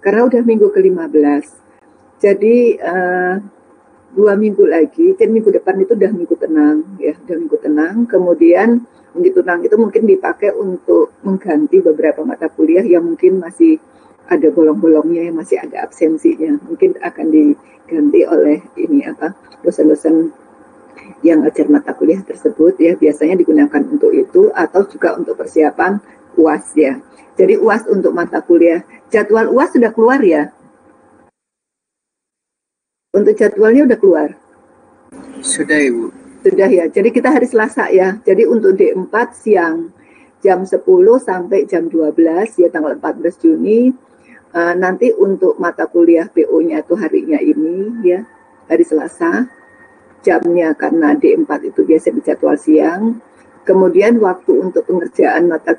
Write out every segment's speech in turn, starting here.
karena udah minggu ke-15. Jadi 2 minggu lagi, dan minggu depan itu udah minggu tenang, ya, udah minggu tenang. Kemudian minggu tenang itu mungkin dipakai untuk mengganti beberapa mata kuliah yang mungkin masih ada bolong-bolongnya, yang masih ada absensinya. Mungkin akan diganti oleh dosen-dosen yang ajar mata kuliah tersebut, ya, biasanya digunakan untuk itu atau juga untuk persiapan UAS, ya. Jadi UAS untuk mata kuliah, jadwal UAS sudah keluar ya? Untuk jadwalnya udah keluar? Sudah, Ibu. Sudah ya, jadi kita hari Selasa ya. Jadi untuk D4 siang jam 10 sampai jam 12 ya, tanggal 14 Juni. Nanti untuk mata kuliah PO-nya itu harinya ini ya, hari Selasa. Jamnya karena D4 itu biasa di jadwal siang. Kemudian waktu untuk pengerjaan mata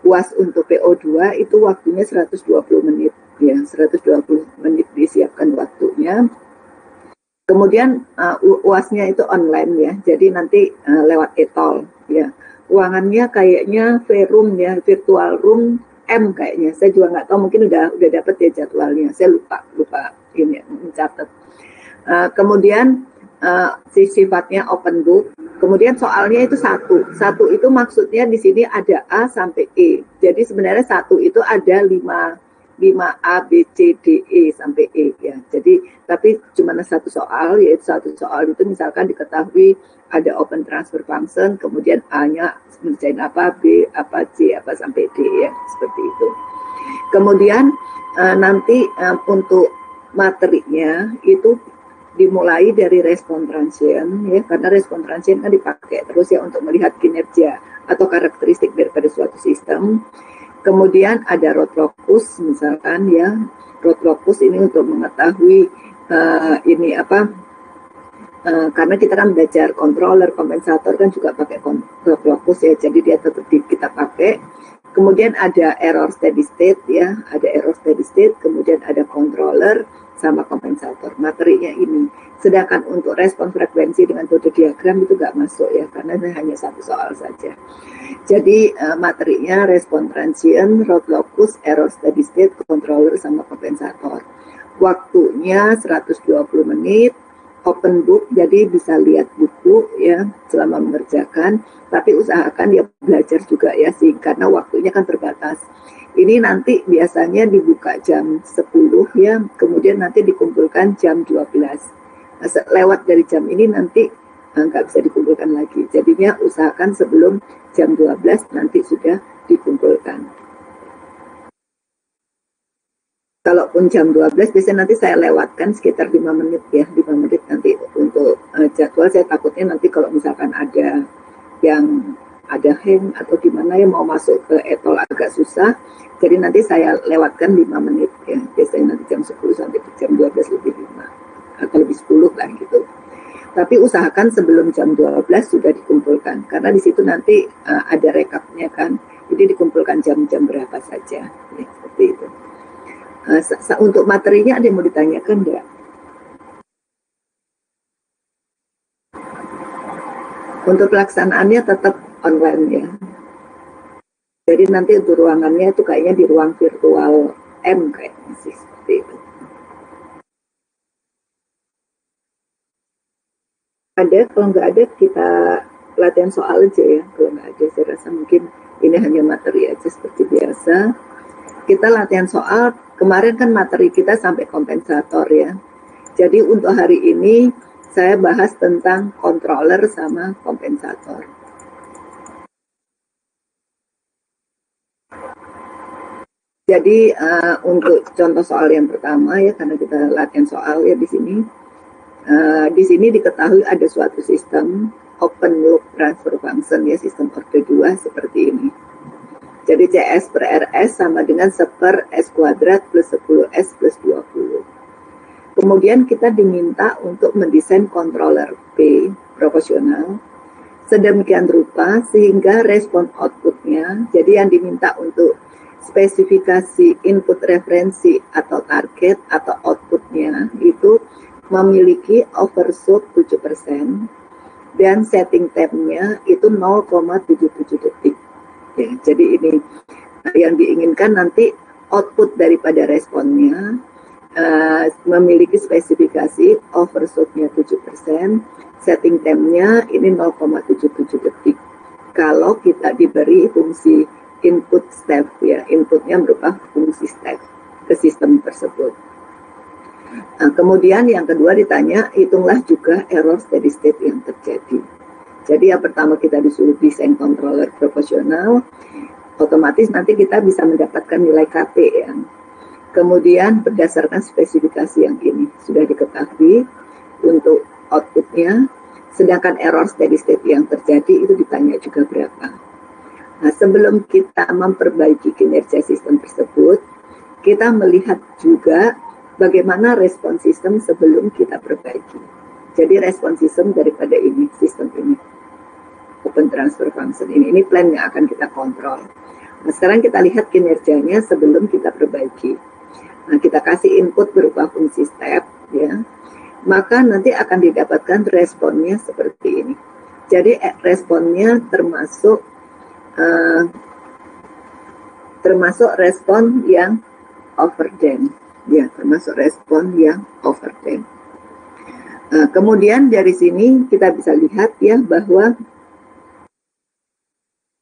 UAS untuk PO2 itu waktunya 120 menit. Ya, 120 menit disiapkan waktunya. Kemudian UAS-nya itu online ya, jadi nanti lewat e-tol ya. Ruangannya kayaknya V-room ya, virtual room M kayaknya. Saya juga nggak tahu, mungkin udah dapat ya jadwalnya. Saya lupa ini mencatat. Kemudian sifatnya open book. Kemudian soalnya itu satu itu maksudnya di sini ada A sampai E. Jadi sebenarnya satu itu ada 5A, B, C, D, E sampai E ya. Jadi tapi cuma satu soal, yaitu satu soal itu misalkan diketahui ada open transfer function, kemudian A-nya ngerjain apa, B, apa, C, apa sampai D ya, seperti itu. Kemudian nanti untuk materinya itu dimulai dari respon transient ya, karena respon transient kan dipakai terus ya untuk melihat kinerja atau karakteristik daripada suatu sistem. Kemudian ada road locus misalkan ya, road locus ini untuk mengetahui karena kita kan belajar controller, kompensator kan juga pakai road locus ya, jadi dia tetap kita pakai. Kemudian ada error steady state ya, ada error steady state, kemudian ada controller sama kompensator, materinya ini. Sedangkan untuk respon frekuensi dengan Bode diagram itu nggak masuk ya, karena hanya satu soal saja. Jadi materinya respon transient, road locus, error steady state, controller sama kompensator. Waktunya 120 menit, open book, jadi bisa lihat buku ya selama mengerjakan, tapi usahakan dia belajar juga ya sih, karena waktunya kan terbatas. Ini nanti biasanya dibuka jam 10 ya, kemudian nanti dikumpulkan jam 12. Nah, lewat dari jam ini nanti nggak bisa dikumpulkan lagi. Jadinya usahakan sebelum jam 12 nanti sudah dikumpulkan. Kalaupun jam 12 biasanya nanti saya lewatkan sekitar 5 menit ya, 5 menit nanti untuk jadwal. Saya takutnya nanti kalau misalkan ada yang ada hang atau gimana yang mau masuk ke etol agak susah, jadi nanti saya lewatkan 5 menit ya, biasanya nanti jam 10 sampai jam 12 lebih 5 atau lebih 10 lah gitu. Tapi usahakan sebelum jam 12 sudah dikumpulkan, karena di situ nanti ada rekapnya kan, jadi dikumpulkan jam-jam berapa saja ya, seperti itu. Untuk materinya ada yang mau ditanyakan enggak? Untuk pelaksanaannya tetap online ya. Jadi nanti untuk ruangannya itu kayaknya di ruang virtual M kayaknya sih, seperti itu. Ada, kalau nggak ada kita latihan soal aja ya. Kalau nggak ada saya rasa mungkin ini hanya materi aja seperti biasa. Kita latihan soal, kemarin kan materi kita sampai kompensator ya. Jadi untuk hari ini saya bahas tentang controller sama kompensator. Jadi untuk contoh soal yang pertama ya, karena kita latihan soal ya di sini. Di sini diketahui ada suatu sistem open loop transfer function ya, sistem orde 2 seperti ini. Jadi CS per RS sama dengan 1 per S kuadrat plus 10S plus 20. Kemudian kita diminta untuk mendesain controller P proporsional sedemikian rupa sehingga respon outputnya, jadi yang diminta untuk spesifikasi input referensi atau target atau outputnya itu memiliki overshoot 7% dan setting time-nya itu 0,77 detik. Ya, jadi ini yang diinginkan nanti output daripada responnya memiliki spesifikasi overshootnya 7%, setting time-nya ini 0,77 detik. Kalau kita diberi fungsi input step, ya, inputnya berupa fungsi step ke sistem tersebut. Nah, kemudian yang kedua ditanya, hitunglah juga error steady state yang terjadi. Jadi yang pertama kita disuruh desain controller proporsional, otomatis nanti kita bisa mendapatkan nilai KP ya. Kemudian berdasarkan spesifikasi yang ini sudah diketahui untuk outputnya, sedangkan error steady state yang terjadi itu ditanya juga berapa. Nah, sebelum kita memperbaiki kinerja sistem tersebut, kita melihat juga bagaimana respon sistem sebelum kita perbaiki. Jadi respon sistem daripada ini, sistem ini, open transfer function ini plan yang akan kita kontrol. Nah, sekarang kita lihat kinerjanya sebelum kita perbaiki. Nah, kita kasih input berupa fungsi step, ya, maka nanti akan didapatkan responnya seperti ini. Jadi responnya termasuk respon yang overdamp, ya, termasuk respon yang overdamp. Kemudian dari sini kita bisa lihat ya bahwa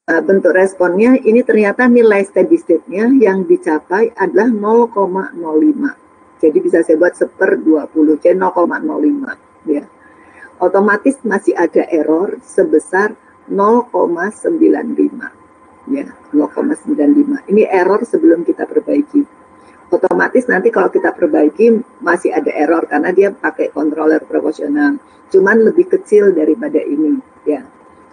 bentuk responnya ini ternyata nilai steady state-nya yang dicapai adalah 0,05. Jadi bisa saya buat 1/20, jadi 0,05 ya. Otomatis masih ada error sebesar 0,95 ya, 0,95. Ini error sebelum kita perbaiki. Otomatis nanti kalau kita perbaiki masih ada error karena dia pakai controller proporsional. Cuman lebih kecil daripada ini ya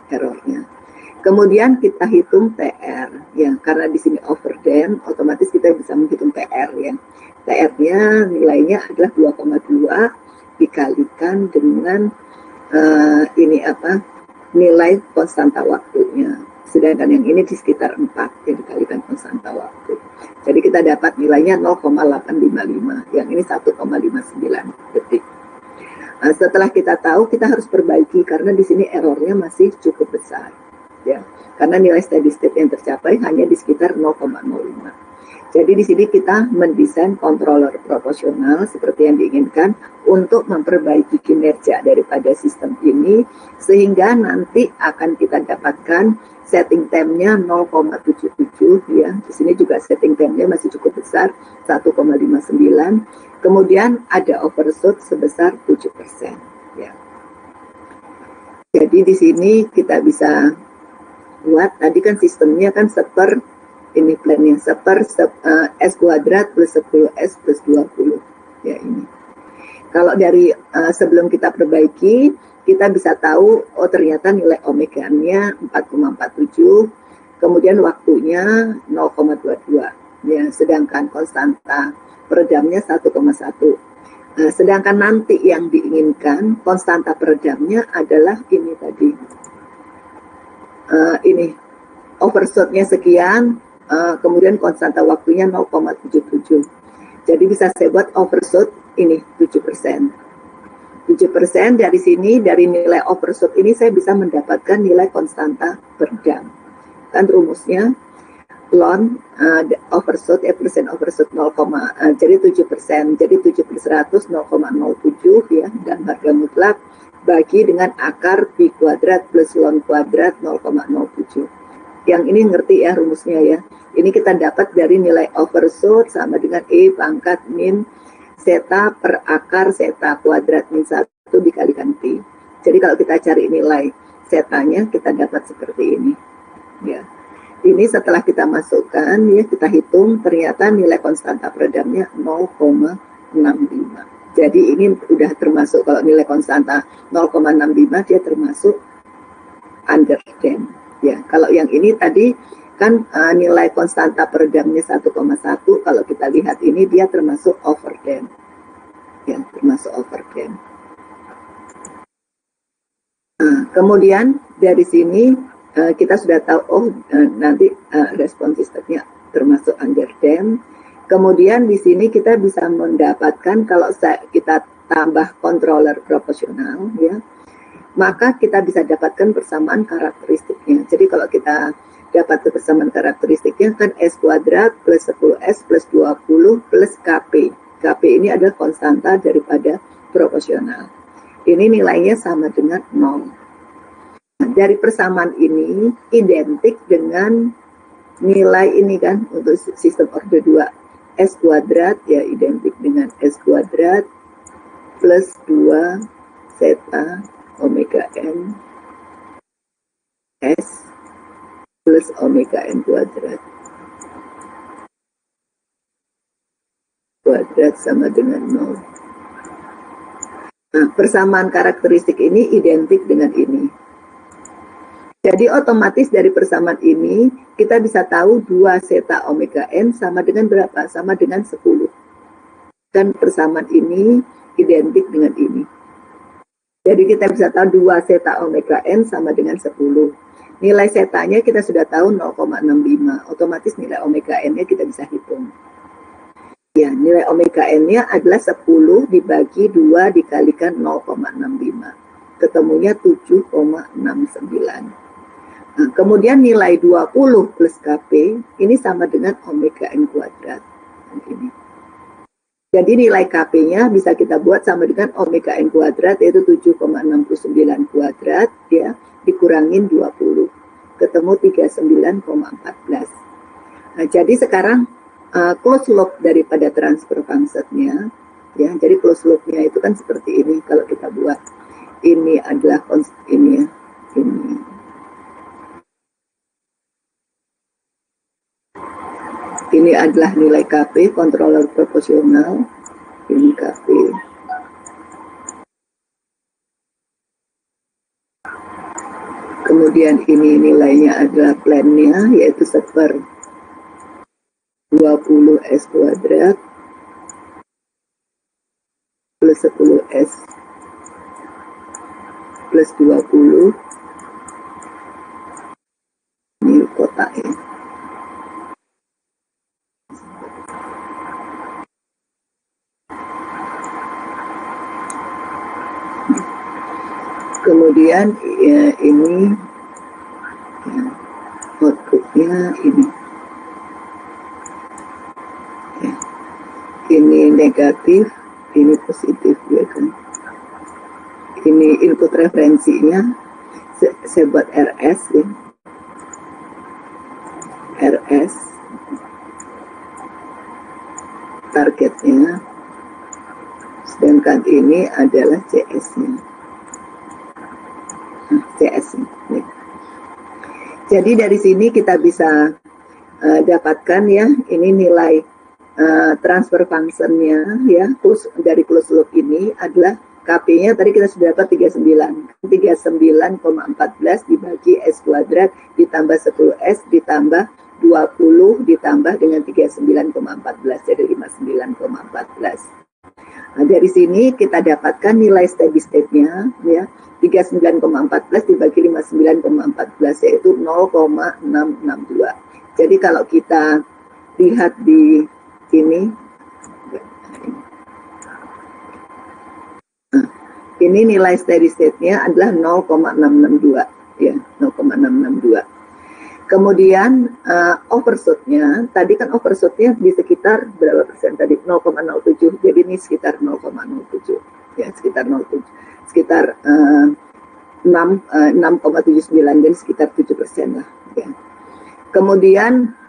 errornya. Kemudian kita hitung TR, ya, karena di sini overdamp, otomatis kita bisa menghitung TR ya. TR-nya nilainya adalah 2,2 dikalikan dengan nilai konstanta waktunya. Sedangkan yang ini di sekitar 4 ya dikalikan konstanta waktu. Jadi kita dapat nilainya 0,855, yang ini 1,59 detik. Nah, setelah kita tahu kita harus perbaiki karena di sini errornya masih cukup besar. Ya, karena nilai steady state yang tercapai hanya di sekitar 0,05. Jadi di sini kita mendesain controller proporsional seperti yang diinginkan untuk memperbaiki kinerja daripada sistem ini sehingga nanti akan kita dapatkan setting time-nya 0,77 ya. Di sini juga setting time-nya masih cukup besar 1,59. Kemudian ada overshoot sebesar 7% ya. Jadi di sini kita bisa buat tadi kan sistemnya kan seper ini plannya seper S kuadrat plus 10S plus 20 ya ini. Kalau dari sebelum kita perbaiki kita bisa tahu oh ternyata nilai omega-nya 4,47 kemudian waktunya 0,22 ya, sedangkan konstanta peredamnya 1,1. Sedangkan nanti yang diinginkan konstanta peredamnya adalah ini tadi. Ini overshootnya sekian, kemudian konstanta waktunya 0,77. Jadi bisa saya buat overshoot ini 7%. 7% dari sini, dari nilai overshoot ini saya bisa mendapatkan nilai konstanta per jam. Kan rumusnya ln overshoot persen overshoot 0, jadi 7%. Jadi 7/100 0,07 ya, dan harga mutlak bagi dengan akar pi kuadrat plus ln kuadrat 0,07. Yang ini ngerti ya rumusnya ya. Ini kita dapat dari nilai overshoot sama dengan E pangkat min zeta per akar zeta kuadrat min 1 dikalikan pi. Jadi kalau kita cari nilai zetanya kita dapat seperti ini. Ya. Ini setelah kita masukkan ya kita hitung ternyata nilai konstanta peredamnya 0,65. Jadi ini sudah termasuk kalau nilai konstanta 0,65 dia termasuk underdamp. Ya, kalau yang ini tadi kan nilai konstanta peredamnya 1,1, kalau kita lihat ini dia termasuk overdamp. Ya, termasuk overdamp. Kemudian dari sini kita sudah tahu nanti respon sistemnya termasuk underdamp. Kemudian di sini kita bisa mendapatkan kalau kita tambah controller proporsional ya, maka kita bisa dapatkan persamaan karakteristiknya. Jadi kalau kita dapat kebersamaan karakteristiknya kan S kuadrat plus 10S plus 20 plus KP. KP ini adalah konstanta daripada proporsional. Ini nilainya sama dengan 0. Nah, dari persamaan ini identik dengan nilai ini kan untuk sistem orde 2. S kuadrat ya identik dengan S kuadrat plus 2 zeta omega n S plus omega n kuadrat sama dengan 0. Nah, persamaan karakteristik ini identik dengan ini. Jadi otomatis dari persamaan ini kita bisa tahu 2 zeta omega n sama dengan berapa? Sama dengan 10. Dan persamaan ini identik dengan ini. Jadi kita bisa tahu 2 zeta omega n sama dengan 10. Nilai zetanya kita sudah tahu 0,65. Otomatis nilai omega n-nya kita bisa hitung. Ya, nilai omega n-nya adalah 10 dibagi 2 dikalikan 0,65. Ketemunya 7,69. Nah, kemudian nilai 20 plus KP ini sama dengan omega n kuadrat. Ini. Jadi nilai KP-nya bisa kita buat sama dengan omega n kuadrat, yaitu 7,69 kuadrat, ya, dikurangin 20. Ketemu 39,14. Nah, jadi sekarang close loop daripada transfer function-nya, ya, jadi close loop-nya itu kan seperti ini kalau kita buat. Ini adalah ini ya, ini. Ini adalah nilai KP, controller proporsional. Ini KP. Kemudian ini nilainya adalah plan-nya, yaitu 1/20 S kuadrat plus 10 S plus 20. Ini kotaknya. Kemudian ya, ini ya, outputnya ini. Ya. Ini negatif, ini positif ya kan. Ini input referensinya, saya buat RS ya. RS targetnya, sedangkan ini adalah CS-nya. CS. Jadi dari sini kita bisa dapatkan ya, ini nilai transfer function-nya ya, dari closed loop ini adalah KP-nya tadi kita sudah dapat 39,14 dibagi S kuadrat ditambah 10S ditambah 20 ditambah dengan 39,14, jadi 59,14. Nah, dari sini kita dapatkan nilai steady state-nya ya, 39,14 dibagi 59,14 yaitu 0,662. Jadi kalau kita lihat di sini, nah, ini nilai steady state-nya adalah 0,662 ya, 0,662. Kemudian overshoot-nya, tadi kan overshoot-nya di sekitar berapa persen tadi? 0,07, jadi ini sekitar 0,07 ya, sekitar 0,7, sekitar 6,79, jadi sekitar 7% lah ya. Kemudian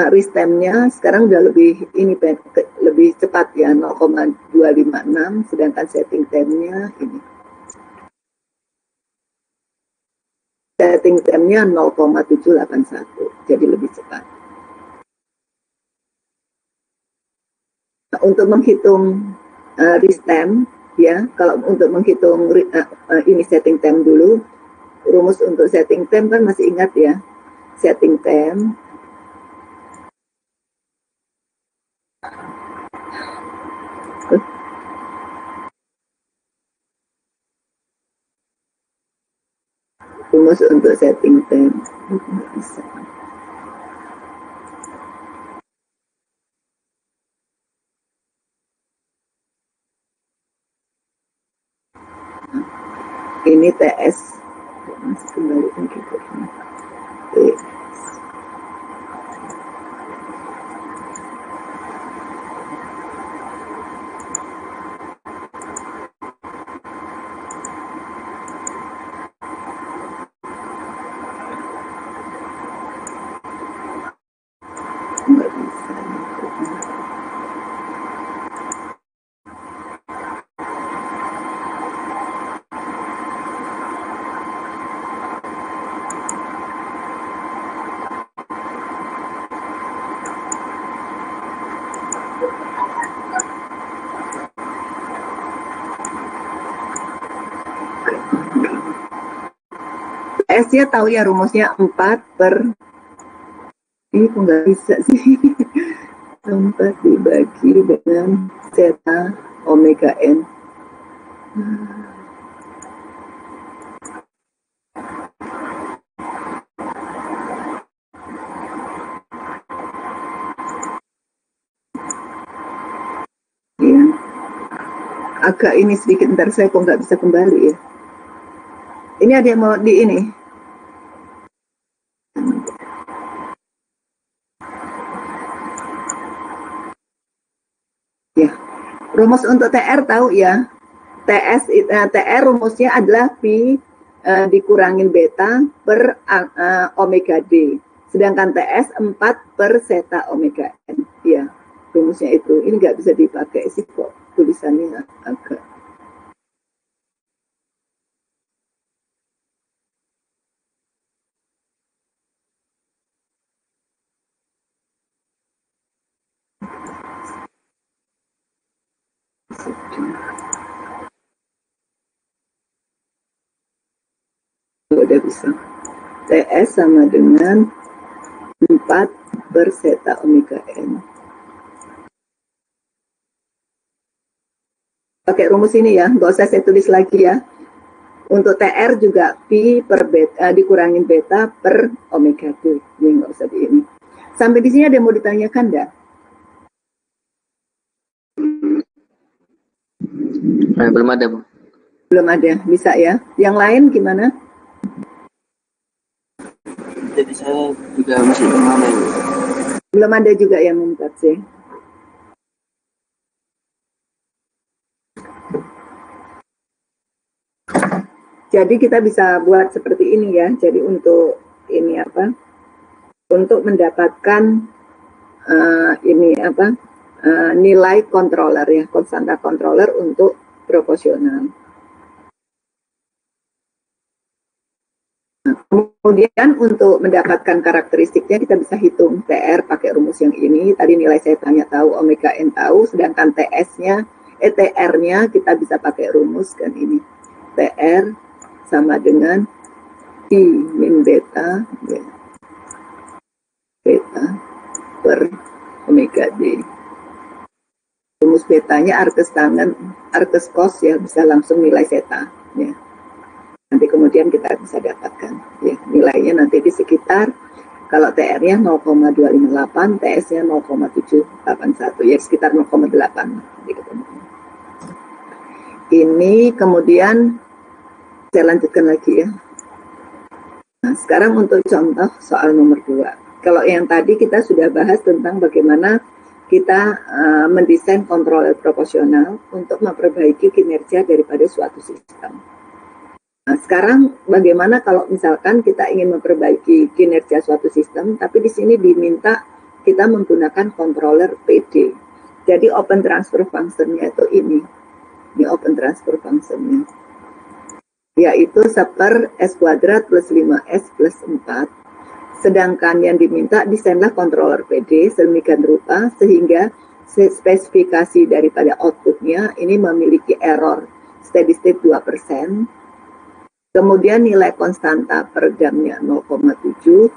restem-nya sekarang udah lebih lebih cepat ya, 0,256, sedangkan setting time-nya ini. Setting time-nya 0,781, jadi lebih cepat. Nah, untuk menghitung restem, ya, kalau untuk menghitung ini setting time dulu, rumus untuk setting time kan masih ingat ya, setting time rumus untuk setting time bisa. Ini TS masih kembali lagi ke TS. TS-nya tahu ya rumusnya 4 per, ini kok nggak bisa sih. 4 dibagi dengan zeta omega n. Ya. Agak ini sedikit, ntar saya kok nggak bisa kembali ya. Ini ada yang mau di ini. Ya, rumus untuk TR tahu ya. TR rumusnya adalah pi dikurangin beta per omega D. Sedangkan TS 4 per zeta omega N. Ya, rumusnya itu. Ini nggak bisa dipakai sih kok. Tulisannya agak. Udah bisa. TS sama dengan 4 per zeta omega N. Pakai rumus ini ya, nggak usah saya tulis lagi ya. Untuk TR juga pi per beta dikurangin beta per omega D. Ini nggak usah di ini. Sampai di sini ada yang mau ditanyakan nggak? Belum ada, Bu. Belum ada, bisa ya. Yang lain gimana? Jadi saya juga masih belum ada. Belum ada juga yang minta sih. Jadi kita bisa buat seperti ini ya. Jadi untuk ini apa? Untuk mendapatkan nilai controller ya, konstanta controller untuk proporsional. Kemudian untuk mendapatkan karakteristiknya kita bisa hitung TR pakai rumus yang ini. Tadi nilai saya tanya tahu, omega n tahu, sedangkan TR-nya kita bisa pakai rumus kan ini. TR sama dengan pi min beta ya, beta per omega D. Rumus betanya arkes tangan, arkes cos ya, bisa langsung nilai zeta ya. Nanti kemudian kita bisa dapatkan ya, nilainya nanti di sekitar, kalau TR-nya 0,258, TS-nya 0,781 ya, sekitar 0,8 gitu. Ini kemudian saya lanjutkan lagi ya. Nah, sekarang untuk contoh soal nomor 2. Kalau yang tadi kita sudah bahas tentang bagaimana kita mendesain kontroler proporsional untuk memperbaiki kinerja daripada suatu sistem. Nah, sekarang bagaimana kalau misalkan kita ingin memperbaiki kinerja suatu sistem, tapi di sini diminta kita menggunakan controller PD. Jadi open transfer function-nya itu ini open transfer function-nya, yaitu 1 S kuadrat plus 5S plus 4. Sedangkan yang diminta desainlah controller PD sedemikian rupa sehingga spesifikasi daripada outputnya ini memiliki error steady state 2%. Kemudian nilai konstanta per jamnya 0,7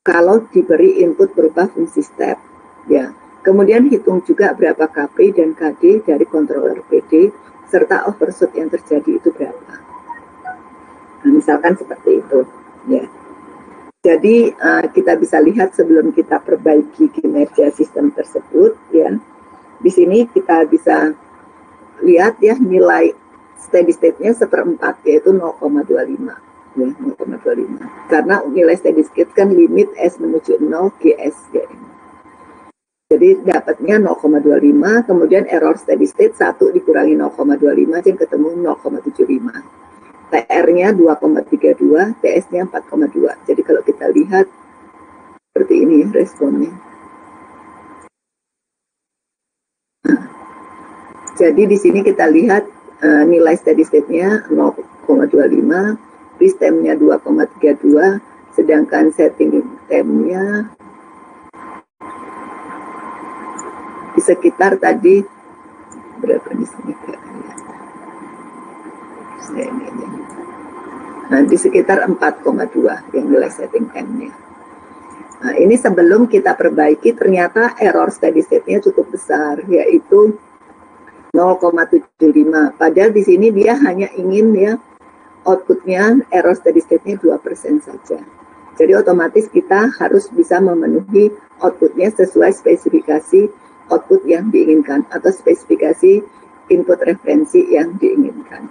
kalau diberi input berupa fungsi step. Ya. Kemudian hitung juga berapa KP dan KD dari controller PD serta overshoot yang terjadi itu berapa. Nah, misalkan seperti itu. Ya. Jadi kita bisa lihat sebelum kita perbaiki kinerja sistem tersebut. Ya. Di sini kita bisa lihat ya nilai steady state-nya 1/4 yaitu 0,25 ya, 0,25. Karena nilai steady state kan limit S menuju 0 GS ya. Jadi dapatnya 0,25, kemudian error steady state 1 dikurangi 0,25 yang ketemu 0,75. TR-nya 2,32, TS-nya 4,2. Jadi kalau kita lihat seperti ini responnya. Jadi di sini kita lihat nilai steady state-nya 0,25, freeze time-nya 2,32, sedangkan setting time-nya di sekitar tadi berapa di sini Kak? Ini aja. Nah, di sekitar 4,2 yang nilai setting M-nya. Nah, ini sebelum kita perbaiki ternyata error steady state-nya cukup besar, yaitu 0,75. Padahal di sini dia hanya ingin ya outputnya error steady state-nya 2% saja. Jadi otomatis kita harus bisa memenuhi outputnya sesuai spesifikasi output yang diinginkan atau spesifikasi input referensi yang diinginkan.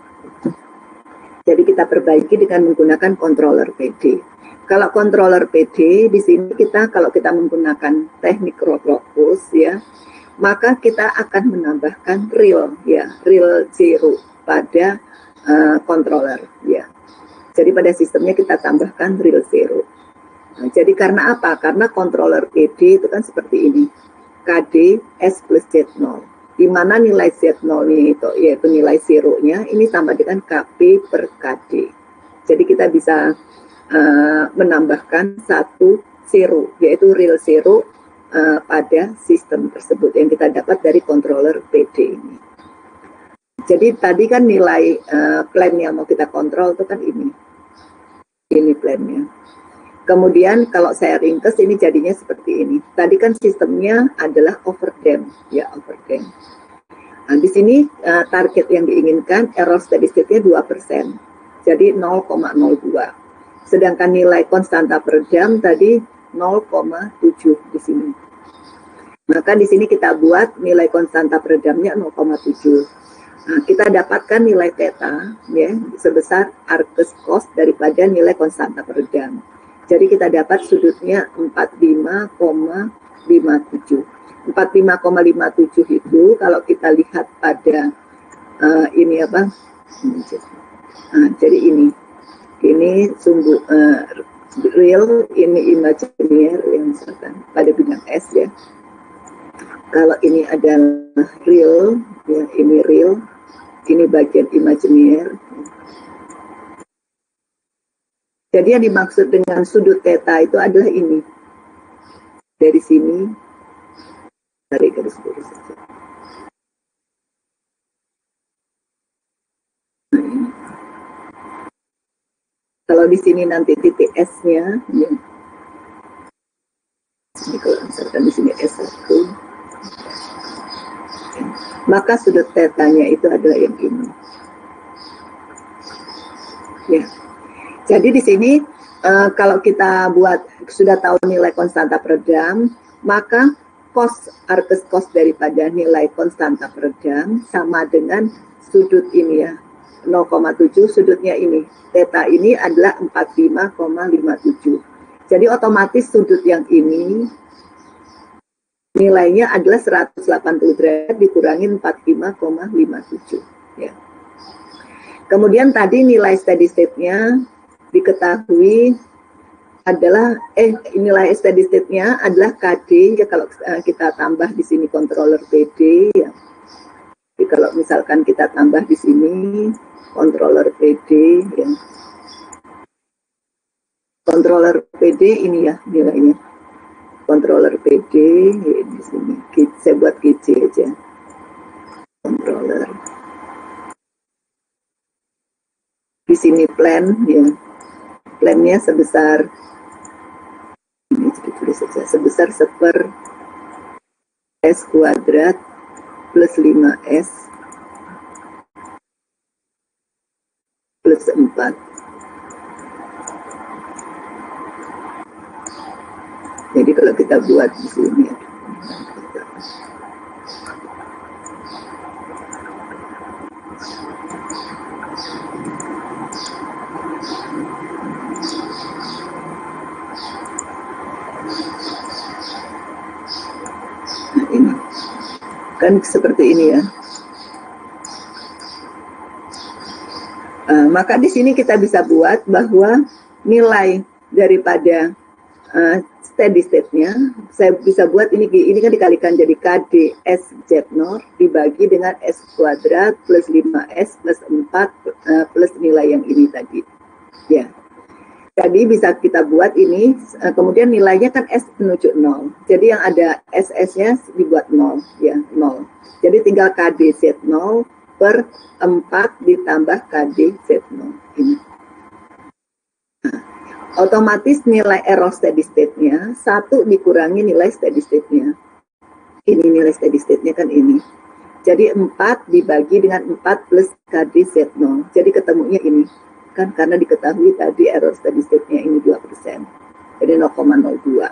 Jadi kita perbaiki dengan menggunakan controller PD. Kalau controller PD di sini kalau kita menggunakan teknik Rockwell ya, maka kita akan menambahkan real zero pada controller ya. Jadi pada sistemnya kita tambahkan real zero. Nah, jadi karena apa? Karena controller PD itu kan seperti ini. KD S plus Z0. Di mana nilai Z0 itu yaitu nilai zero-nya ini sama dengan KP per KD. Jadi kita bisa menambahkan satu zero, yaitu real zero pada sistem tersebut yang kita dapat dari controller PD ini. Jadi tadi kan nilai plan yang mau kita kontrol itu kan ini plannya. Kemudian kalau saya ringkas ini jadinya seperti ini. Tadi kan sistemnya adalah overdamp, ya overdamp. Nah, di sini target yang diinginkan error steady state-nya 2%. Jadi 0,02. Sedangkan nilai konstanta per jam tadi 0,7 di sini. Maka di sini kita buat nilai konstanta per jamnya 0,7. Nah, kita dapatkan nilai theta ya sebesar arcus cost daripada nilai konstanta per jam. Jadi kita dapat sudutnya 45,57. 45,57 itu kalau kita lihat pada ini apa? Nah, jadi ini sungguh real, ini imaginary yang misalkan pada bidang S ya. Kalau ini adalah real, ya ini real, ini bagian imaginary. Jadi yang dimaksud dengan sudut theta itu adalah ini. Dari sini, tarik garis lurus saja. Nah, ini. Kalau di sini nanti titik S-nya, ya. Ini kalau misalkan di sini S1, maka sudut theta-nya itu adalah yang ini. Ya. Jadi di sini kalau kita buat sudah tahu nilai konstanta per jam, maka arcus cost daripada nilai konstanta per jam sama dengan sudut ini ya 0,7, sudutnya ini theta ini adalah 45,57. Jadi otomatis sudut yang ini nilainya adalah 180 derajat dikurangi 45,57 ya. Kemudian tadi nilai steady state-nya diketahui adalah nilai steady state-nya adalah KD ya kalau kita tambah di sini controller PD ya. Jadi kalau misalkan kita tambah di sini controller PD ya. Controller PD ini ya nilainya. Controller PD ya, di sini. Saya buat GC aja. Controller. Di sini plan ya. Plannya sebesar ini ditulis saja sebesar 1/s² plus 5s plus 4. Jadi kalau kita buat di sini ini kan seperti ini ya. Maka di sini kita bisa buat bahwa nilai daripada steady state-nya saya bisa buat ini kan dikalikan jadi KD S Z0 dibagi dengan S kuadrat plus 5S plus 4 plus nilai yang ini tadi ya. Jadi bisa kita buat ini, kemudian nilainya kan S menuju 0. Jadi yang ada SS-nya dibuat 0, ya 0. Jadi tinggal KDZ0 per 4 ditambah KDZ0 ini. Nah, otomatis nilai error steady state-nya 1 dikurangi nilai steady state-nya. Ini nilai steady state-nya kan ini. Jadi 4 dibagi dengan 4 plus KDZ0. Jadi ketemunya ini. Kan karena diketahui tadi error steady state-nya ini 2%. Jadi 0,02.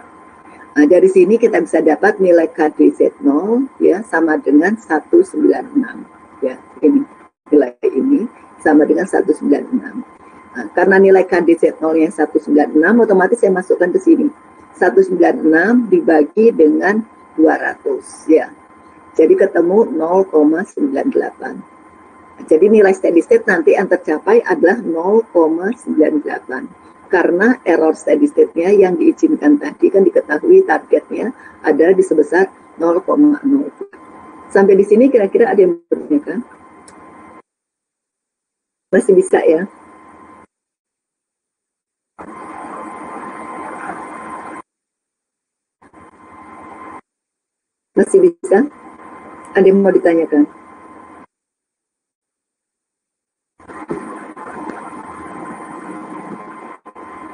Nah, dari sini kita bisa dapat nilai KDZ0 ya sama dengan 196. Ya, ini nilai ini sama dengan 196. Nah, karena nilai KDZ0-nya 196, otomatis saya masukkan ke sini. 196 dibagi dengan 200 ya. Jadi ketemu 0,98. Jadi nilai steady state nanti yang tercapai adalah 0,98. Karena error steady state-nya yang diizinkan tadi kan diketahui targetnya adalah di sebesar 0,0. Sampai di sini kira-kira ada yang bertanyakan? Masih bisa ya? Masih bisa? Ada yang mau ditanyakan?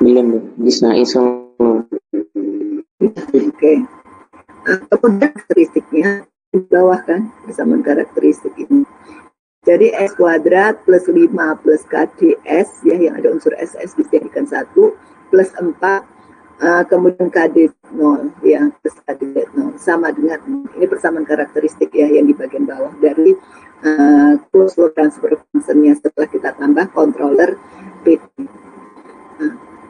Belum, bisa semua. Oke. Kemudian karakteristiknya di bawah kan, persamaan karakteristik ini. Jadi S kuadrat plus 5 plus KDS ya yang ada unsur SS dijadikan 1 plus 4 kemudian KD 0 ya plus KD 0 sama dengan ini persamaan karakteristik ya yang di bagian bawah dari closed loop transfer function-nya setelah kita tambah controller PT.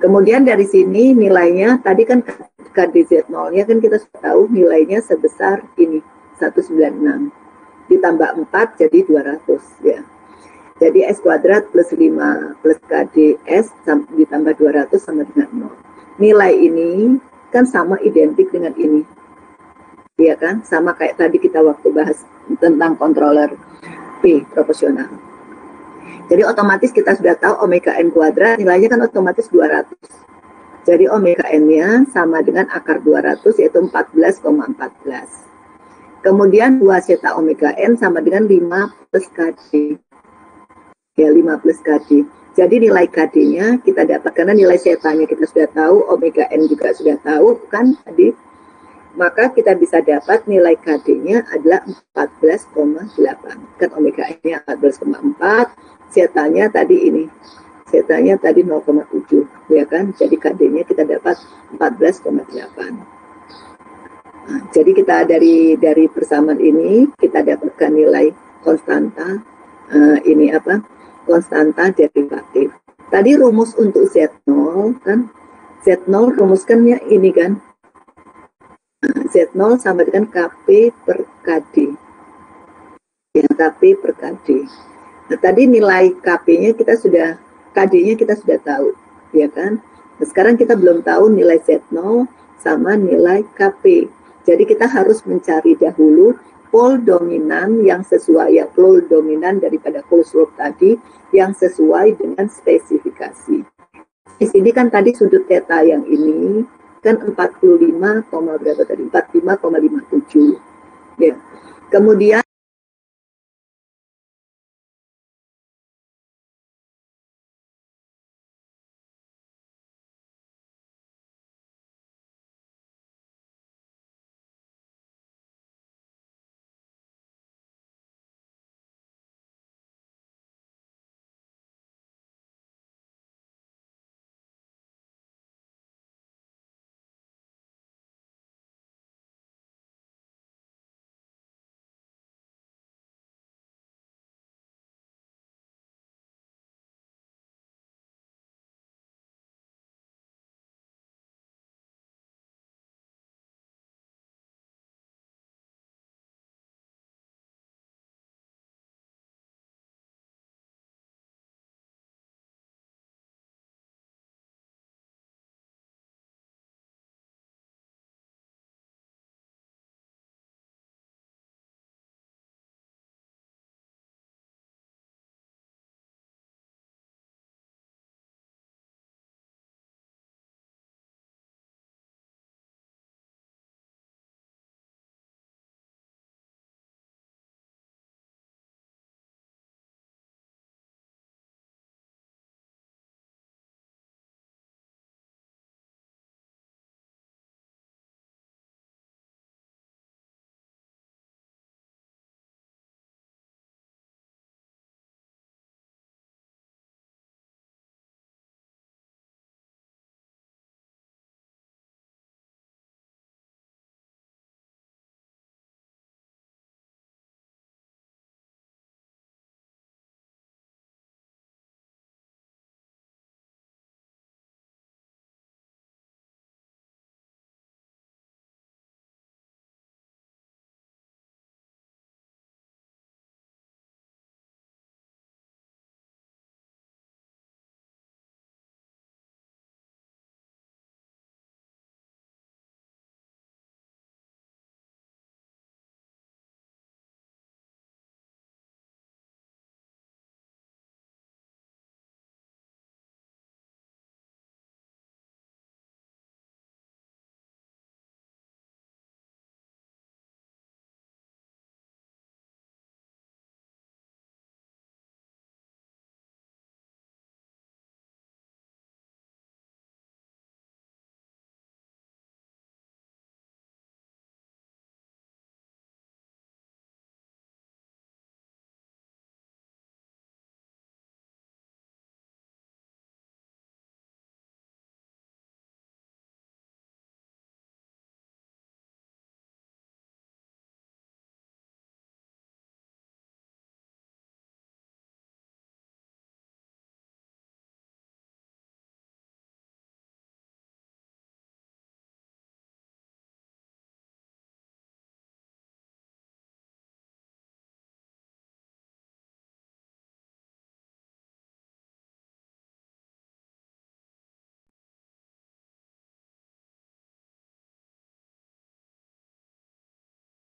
Kemudian dari sini nilainya tadi kan KDZ0-nya kan kita sudah tahu nilainya sebesar ini 196 ditambah 4 jadi 200 ya. Jadi S kuadrat plus 5 plus KDS ditambah 200 sama dengan 0. Nilai ini kan sama identik dengan ini. Ya kan? Sama kayak tadi kita waktu bahas tentang controller P proporsional. Jadi otomatis kita sudah tahu omega n kuadrat nilainya kan otomatis 200. Jadi omega n-nya sama dengan akar 200 yaitu 14,14. Kemudian 2 zeta omega n sama dengan 5 plus KD. Ya 5 plus KD. Jadi nilai KD-nya kita dapat karena nilai zeta-nya kita sudah tahu, omega n juga sudah tahu kan tadi. Maka kita bisa dapat nilai KD-nya adalah 14,8. Kan omega n-nya 14,4. Zetanya tadi ini, zetanya tadi 0,7 ya kan, jadi KD-nya kita dapat 14,8. Nah, jadi kita dari persamaan ini kita dapatkan nilai konstanta ini apa? Konstanta derivatif. Tadi rumus untuk Z0 kan, Z0 rumuskannya ini kan, Z0 sama dengan KP per KD ya, KP per KD. Nah, tadi nilai KP-nya kita sudah, KD-nya kita sudah tahu, ya kan? Nah, sekarang kita belum tahu nilai Z0 sama nilai KP. Jadi kita harus mencari dahulu pol dominan yang sesuai, ya pol dominan daripada closed loop tadi yang sesuai dengan spesifikasi. Di sini kan tadi sudut theta yang ini kan 45, berapa tadi? 45,57. Ya. Kemudian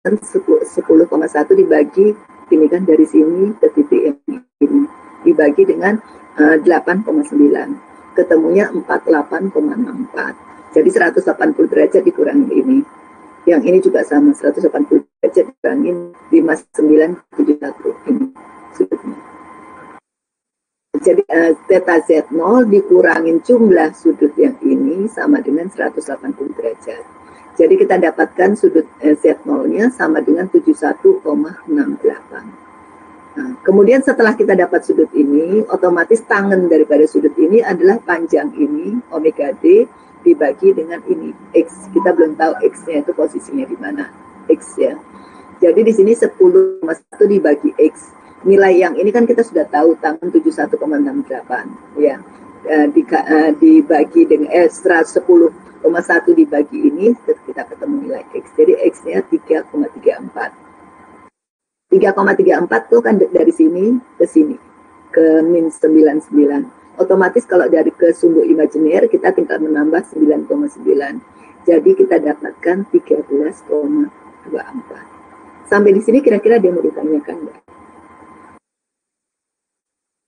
10,1 dibagi ini kan dari sini ke titik yang ini dibagi dengan 8,9 ketemunya 48,64. Jadi 180 derajat dikurangi ini. Yang ini juga sama 180 derajat dikurangi 5971 ini sudutnya. Jadi theta Z0 dikurangin jumlah sudut yang ini sama dengan 180 derajat. Jadi kita dapatkan sudut Z0-nya sama dengan 71,68. Nah, kemudian setelah kita dapat sudut ini, otomatis tangen daripada sudut ini adalah panjang ini, omega D, dibagi dengan ini, X. Kita belum tahu X-nya itu posisinya di mana, X ya. Jadi di sini 10,1 dibagi X. Nilai yang ini kan kita sudah tahu tangan 71,68 ya. Dibagi dengan 10,1 dibagi ini kita ketemu nilai X. Jadi X-nya 3,34. 3,34 tuh kan dari sini ke sini ke min 99. Otomatis kalau dari ke sumbu imajiner kita tinggal menambah 9,9. Jadi kita dapatkan 13,24. Sampai di sini kira-kira dia mau ditanyakan enggak?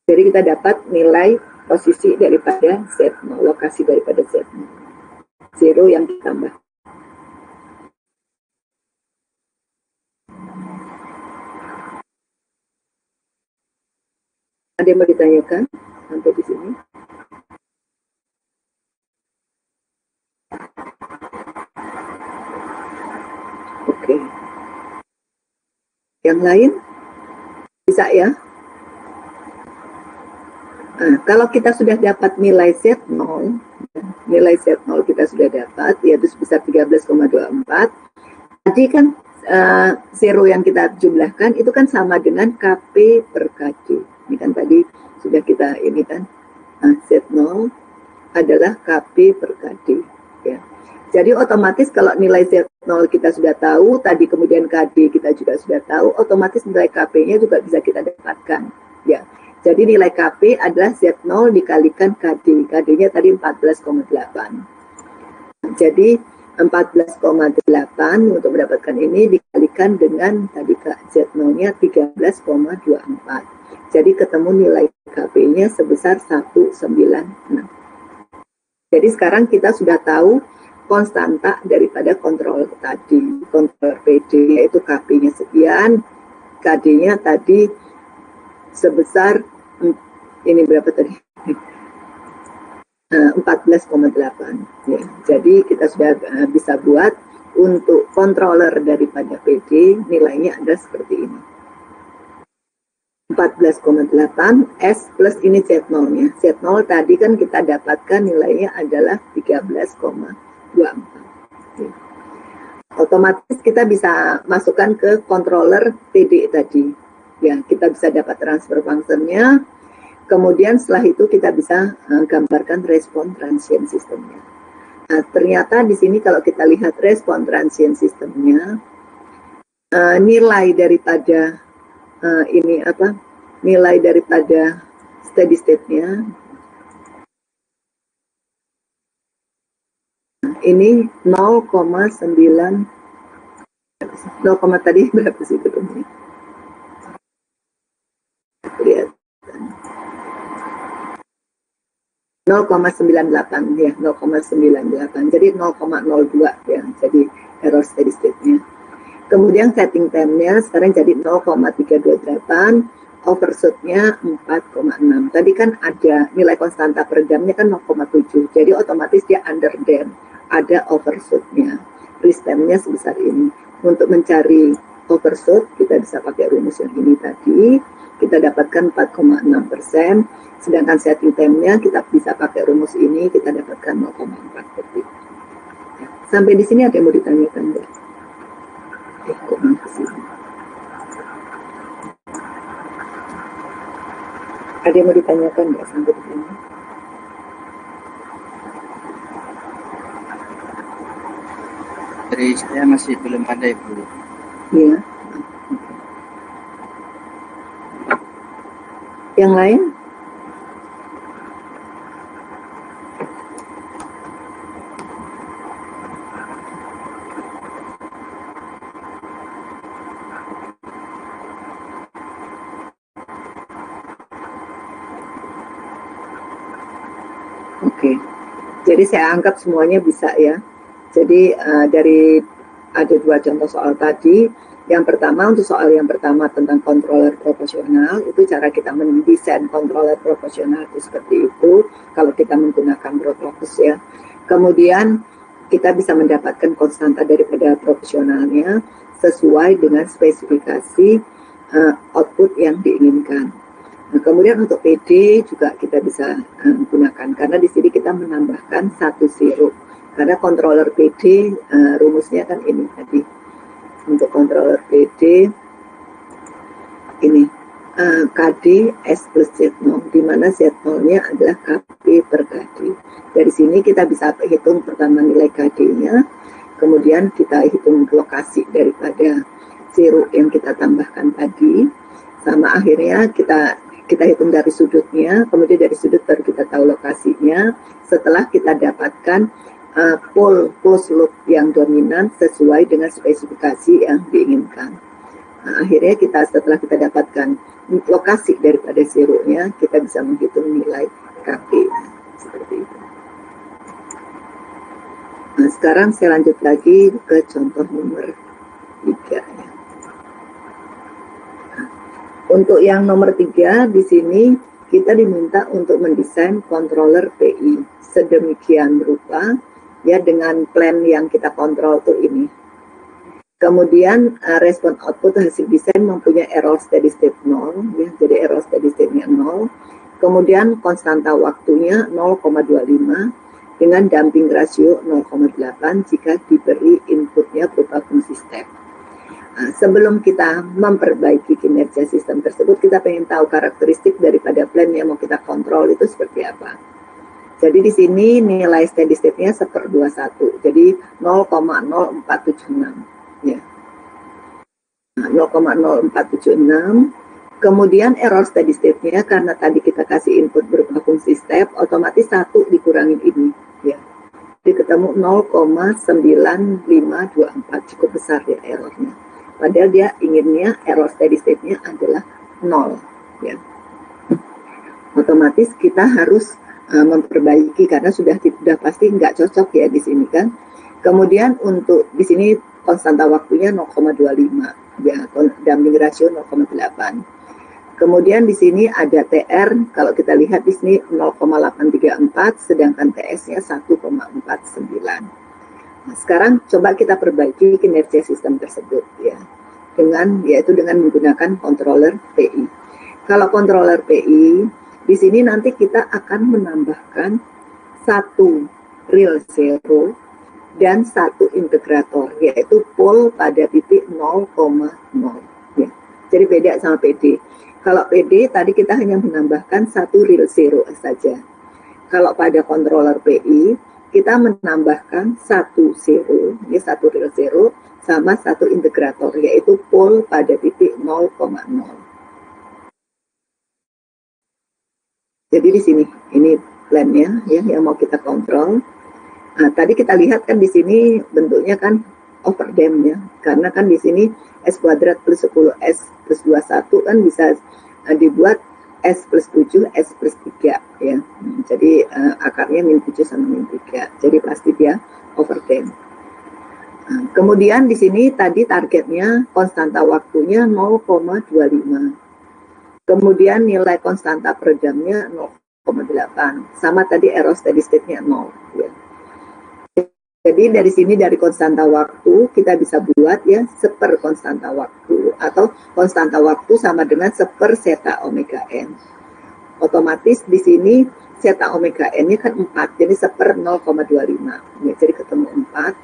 Jadi kita dapat nilai posisi daripada Z0, lokasi daripada Z0. 0 yang ditambah. Ada yang mau ditanyakan sampai di sini? Oke. Yang lain? Bisa ya? Nah, kalau kita sudah dapat nilai Z0, nilai Z0 kita sudah dapat, yaitu sebesar 13,24. Tadi kan zero yang kita jumlahkan itu kan sama dengan KP per KD. Ini kan tadi sudah kita ini kan, Z0 adalah KP per KD. Ya. Jadi otomatis kalau nilai Z0 kita sudah tahu, tadi kemudian KD kita juga sudah tahu, otomatis nilai KP-nya juga bisa kita dapatkan. Ya. Jadi nilai KP adalah Z0 dikalikan KD. KD-nya tadi 14,8. Jadi 14,8 untuk mendapatkan ini dikalikan dengan tadi Z0-nya 13,24. Jadi ketemu nilai KP-nya sebesar 196. Jadi sekarang kita sudah tahu konstanta daripada kontrol tadi. Kontrol PD yaitu KP-nya sekian, KD-nya tadi sebesar ini berapa tadi? 14,8 ya. Jadi kita sudah bisa buat untuk controller daripada PD nilainya ada seperti ini. 14,8 S plus ini Z0-nya. Z0 tadi kan kita dapatkan nilainya adalah 13,24. Ya. Otomatis kita bisa masukkan ke controller PD tadi. Ya, kita bisa dapat transfer function-nya. Kemudian setelah itu kita bisa gambarkan respon transient sistemnya. Nah, ternyata di sini kalau kita lihat respon transient sistemnya, nilai daripada ini apa? Nilai daripada steady state-nya ini 0,9 0, tadi berapa sih ketemunya? Lihat. 0,98 ya, 0,98. Jadi 0,02 ya. Jadi error steady state-nya. Kemudian setting time-nya sekarang jadi 0,328, overshoot-nya 4,6. Tadi kan ada nilai konstanta per jamnya kan 0,7. Jadi otomatis dia under dam, ada overshoot-nya. Risk time-nya sebesar ini. Untuk mencari overshoot kita bisa pakai rumus yang ini tadi. Kita dapatkan 4,6%, sedangkan setting time-nya kita bisa pakai rumus ini, kita dapatkan 0,4 detik. Ya. Sampai di sini ada yang mau ditanyakan enggak? Kok ke sini? Ada yang mau ditanyakan enggak sampai di sini? Dari saya masih belum ada, Ibu. Iya. Yang lain? Oke. Jadi saya anggap semuanya bisa ya. Jadi dari ada 2 contoh soal tadi. Yang pertama, untuk soal yang pertama tentang controller proporsional, itu cara kita mendesain controller proporsional itu seperti itu, kalau kita menggunakan Broad-Locus ya. Kemudian kita bisa mendapatkan konstanta daripada proporsionalnya sesuai dengan spesifikasi output yang diinginkan. Nah, kemudian untuk PD juga kita bisa gunakan, karena di sini kita menambahkan satu sirup. Karena controller PD rumusnya kan ini tadi. Untuk controller PD ini KD S plus Z0, di mana Z0-nya adalah KP per KD. Dari sini kita bisa hitung pertama nilai KD-nya, kemudian kita hitung lokasi daripada sirup yang kita tambahkan tadi, sama akhirnya kita hitung dari sudutnya, kemudian dari sudut baru kita tahu lokasinya. Setelah kita dapatkan pole closed loop yang dominan sesuai dengan spesifikasi yang diinginkan. Nah, akhirnya setelah kita dapatkan lokasi daripada sirupnya, kita bisa menghitung nilai KP. Seperti itu. Nah, sekarang saya lanjut lagi ke contoh nomor 3. Nah, untuk yang nomor 3 di sini kita diminta untuk mendesain controller PI sedemikian rupa ya, dengan plan yang kita kontrol tuh ini. Kemudian respon output hasil desain mempunyai error steady state 0 ya, jadi error steady state-nya 0. Kemudian konstanta waktunya 0,25 dengan damping rasio 0,8 jika diberi inputnya berupa fungsi step. Nah, sebelum kita memperbaiki kinerja sistem tersebut, kita pengen tahu karakteristik daripada plan yang mau kita kontrol itu seperti apa. Jadi di sini nilai steady state-nya 1/21, jadi 0,0476 ya. Nah, 0,0476. Kemudian error steady state-nya karena tadi kita kasih input berupa fungsi step, otomatis 1 dikurangin ini ya. Jadi ketemu 0,9524, cukup besar ya errornya. Padahal dia inginnya error steady state-nya adalah 0 ya. Otomatis kita harus memperbaiki karena sudah pasti nggak cocok ya di sini kan. Kemudian untuk di sini konstanta waktunya 0,25 ya, damping rasio 0,8. Kemudian di sini ada TR, kalau kita lihat di sini 0,834 sedangkan TS-nya 1,49. Nah, sekarang coba kita perbaiki kinerja sistem tersebut ya, yaitu dengan menggunakan controller PI. Kalau controller PI di sini nanti kita akan menambahkan satu real zero dan satu integrator, yaitu pole pada titik 0,0 ya. Jadi beda sama PD. Kalau PD tadi kita hanya menambahkan satu real zero saja. Kalau pada controller PI kita menambahkan satu zero, ya, satu real zero sama satu integrator, yaitu pole pada titik 0,0. Jadi di sini, ini plan-nya ya, yang mau kita kontrol. Nah, tadi kita lihat kan di sini bentuknya kan overdam ya, karena kan di sini S kuadrat plus 10 S plus 21 kan bisa dibuat S plus 7 S plus 3 ya. Jadi akarnya min 7 sama min 3. Jadi pasti dia overdam. Nah, kemudian di sini tadi targetnya konstanta waktunya 0,25. Kemudian nilai konstanta peredamnya 0,8. Sama tadi error steady state-nya 0 ya. Jadi dari sini dari konstanta waktu kita bisa buat ya seper konstanta waktu, atau konstanta waktu sama dengan seper zeta omega n. Otomatis di sini zeta omega n-nya kan 4, jadi seper 0,25. Ya, jadi ketemu 4.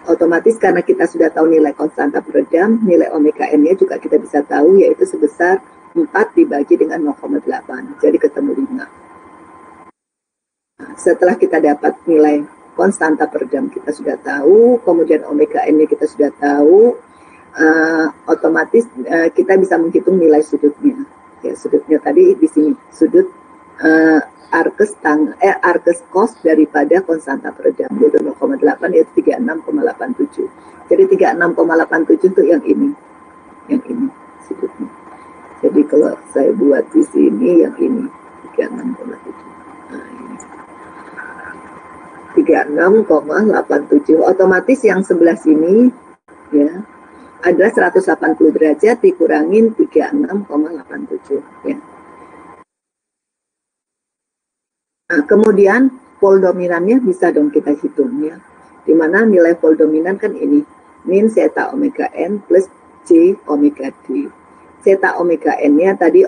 Otomatis karena kita sudah tahu nilai konstanta peredam, nilai omega n-nya juga kita bisa tahu, yaitu sebesar 4 dibagi dengan 0,8, jadi ketemu 5. Nah, setelah kita dapat nilai konstanta peredam kita sudah tahu, kemudian omega n-nya kita sudah tahu, otomatis kita bisa menghitung nilai sudutnya. Ya, sudutnya tadi di sini, sudut arkes cos daripada konstanta peredam, yaitu 0,8, yaitu 36,87. Jadi 36,87 itu yang ini sudutnya. Jadi kalau saya buat di sini yang ini 36,7. Nah, ini. 36,87. Otomatis yang sebelah sini ya adalah 180 derajat dikurangin 36,87 ya. Nah, kemudian pol dominannya bisa dong kita hitung ya. Dimana nilai pol dominan kan ini min zeta omega n plus J omega D. Zeta omega n-nya tadi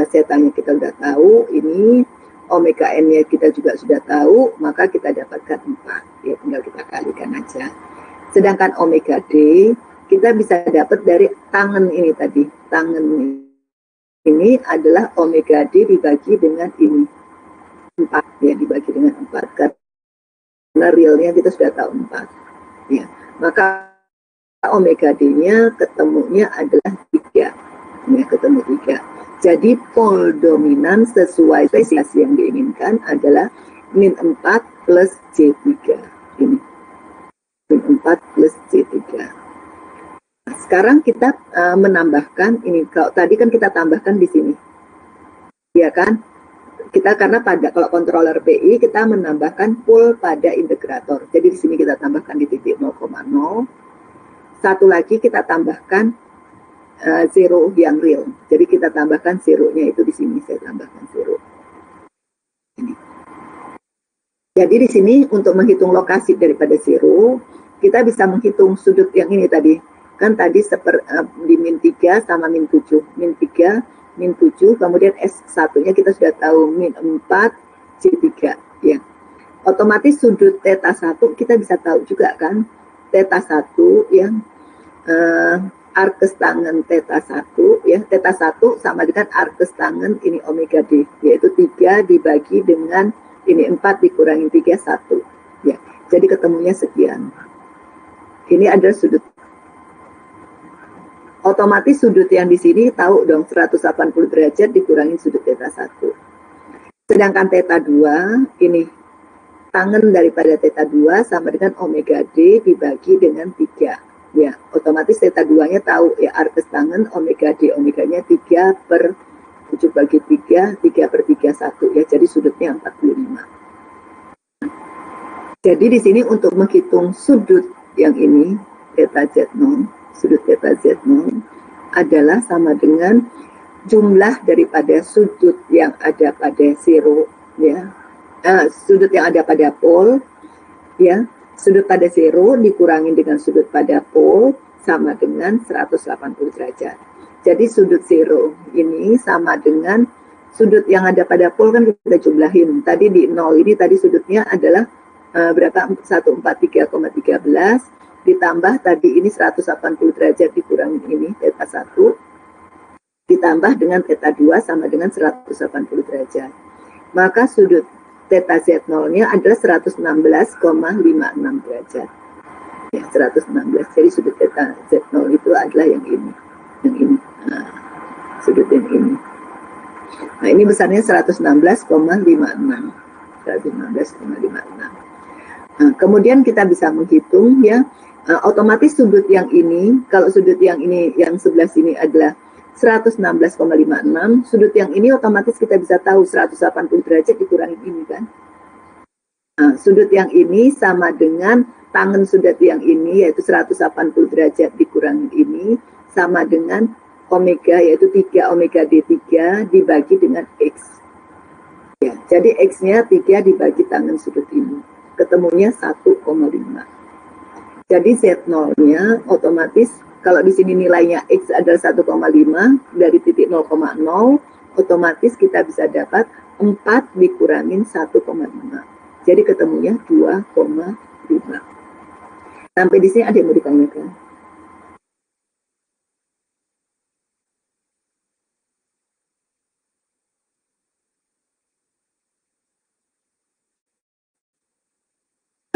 zetanya kita sudah tahu, ini omega n-nya kita juga sudah tahu, maka kita dapatkan 4. Ya, tinggal kita kalikan aja. Sedangkan omega D kita bisa dapat dari tangen ini tadi. Tangen ini adalah omega D dibagi dengan ini. 4 ya, dibagi dengan 4 karena realnya kita sudah tahu 4 ya. Maka omega D-nya ketemunya adalah 3 ya, ketemu 3. Jadi pol dominan sesuai spesies yang diinginkan adalah min 4 plus J3 ini. Min 4 plus J3. Nah, sekarang kita menambahkan ini. Kalau tadi kan kita tambahkan di sini ya kan, kita karena kalau controller PI kita menambahkan pol pada integrator. Jadi di sini kita tambahkan di titik 0,0. Satu lagi kita tambahkan zero yang real. Jadi kita tambahkan zero-nya itu di sini, saya tambahkan zero. Ini. Jadi di sini untuk menghitung lokasi daripada zero, kita bisa menghitung sudut yang ini tadi. Kan tadi di min 3 sama min 7. Min 3 min 7, kemudian S1-nya kita sudah tahu min 4, C3 ya. Otomatis sudut theta 1 kita bisa tahu juga kan, theta 1 yang arkes tangen theta 1 ya, theta 1 sama dengan arkes tangen ini omega D, yaitu 3 dibagi dengan ini 4 dikurangi 3, 1 ya. Jadi ketemunya sekian. Ini adalah sudut. Otomatis sudut yang di sini tahu dong 180 derajat dikurangi sudut theta 1. Sedangkan theta 2 ini tangen daripada theta 2 sama dengan omega D dibagi dengan 3. Ya, otomatis theta 2-nya tahu ya, arkes tangen omega D, omeganya 3 per 7 bagi 3, 3 per 3, 1 ya. Jadi sudutnya 45. Jadi di sini untuk menghitung sudut yang ini theta Z0, sudut theta Z0 adalah sama dengan jumlah daripada sudut yang ada pada zero ya, sudut yang ada pada pol ya, sudut pada zero dikurangi dengan sudut pada pol sama dengan 180 derajat. Jadi sudut zero ini sama dengan sudut yang ada pada pol kan kita jumlahin. Tadi di 0 ini tadi sudutnya adalah berapa? 143,13 ditambah tadi ini 180 derajat dikurangi ini theta 1 ditambah dengan theta 2 sama dengan 180 derajat. Maka sudut theta Z0-nya adalah 116,56 derajat. Ya, 116. Jadi sudut theta Z0 itu adalah yang ini. Yang ini. Nah, sudut yang ini. Nah, ini besarnya 116,56. 116,56. Nah, kemudian kita bisa menghitung ya, otomatis sudut yang ini, kalau sudut yang ini yang sebelah sini adalah 116,56, sudut yang ini otomatis kita bisa tahu 180 derajat dikurangi ini kan. Nah, sudut yang ini sama dengan tangen sudut yang ini yaitu 180 derajat dikurangi ini sama dengan omega yaitu 3 omega D3 dibagi dengan X. Ya, jadi X-nya 3 dibagi tangen sudut ini. Ketemunya 1,5. Jadi Z0-nya otomatis kalau di sini nilainya X adalah 1,5 dari titik 0,0, otomatis kita bisa dapat 4 dikurangin 1,5. Jadi ketemunya 2,5. Sampai di sini ada yang mau ditanyakan?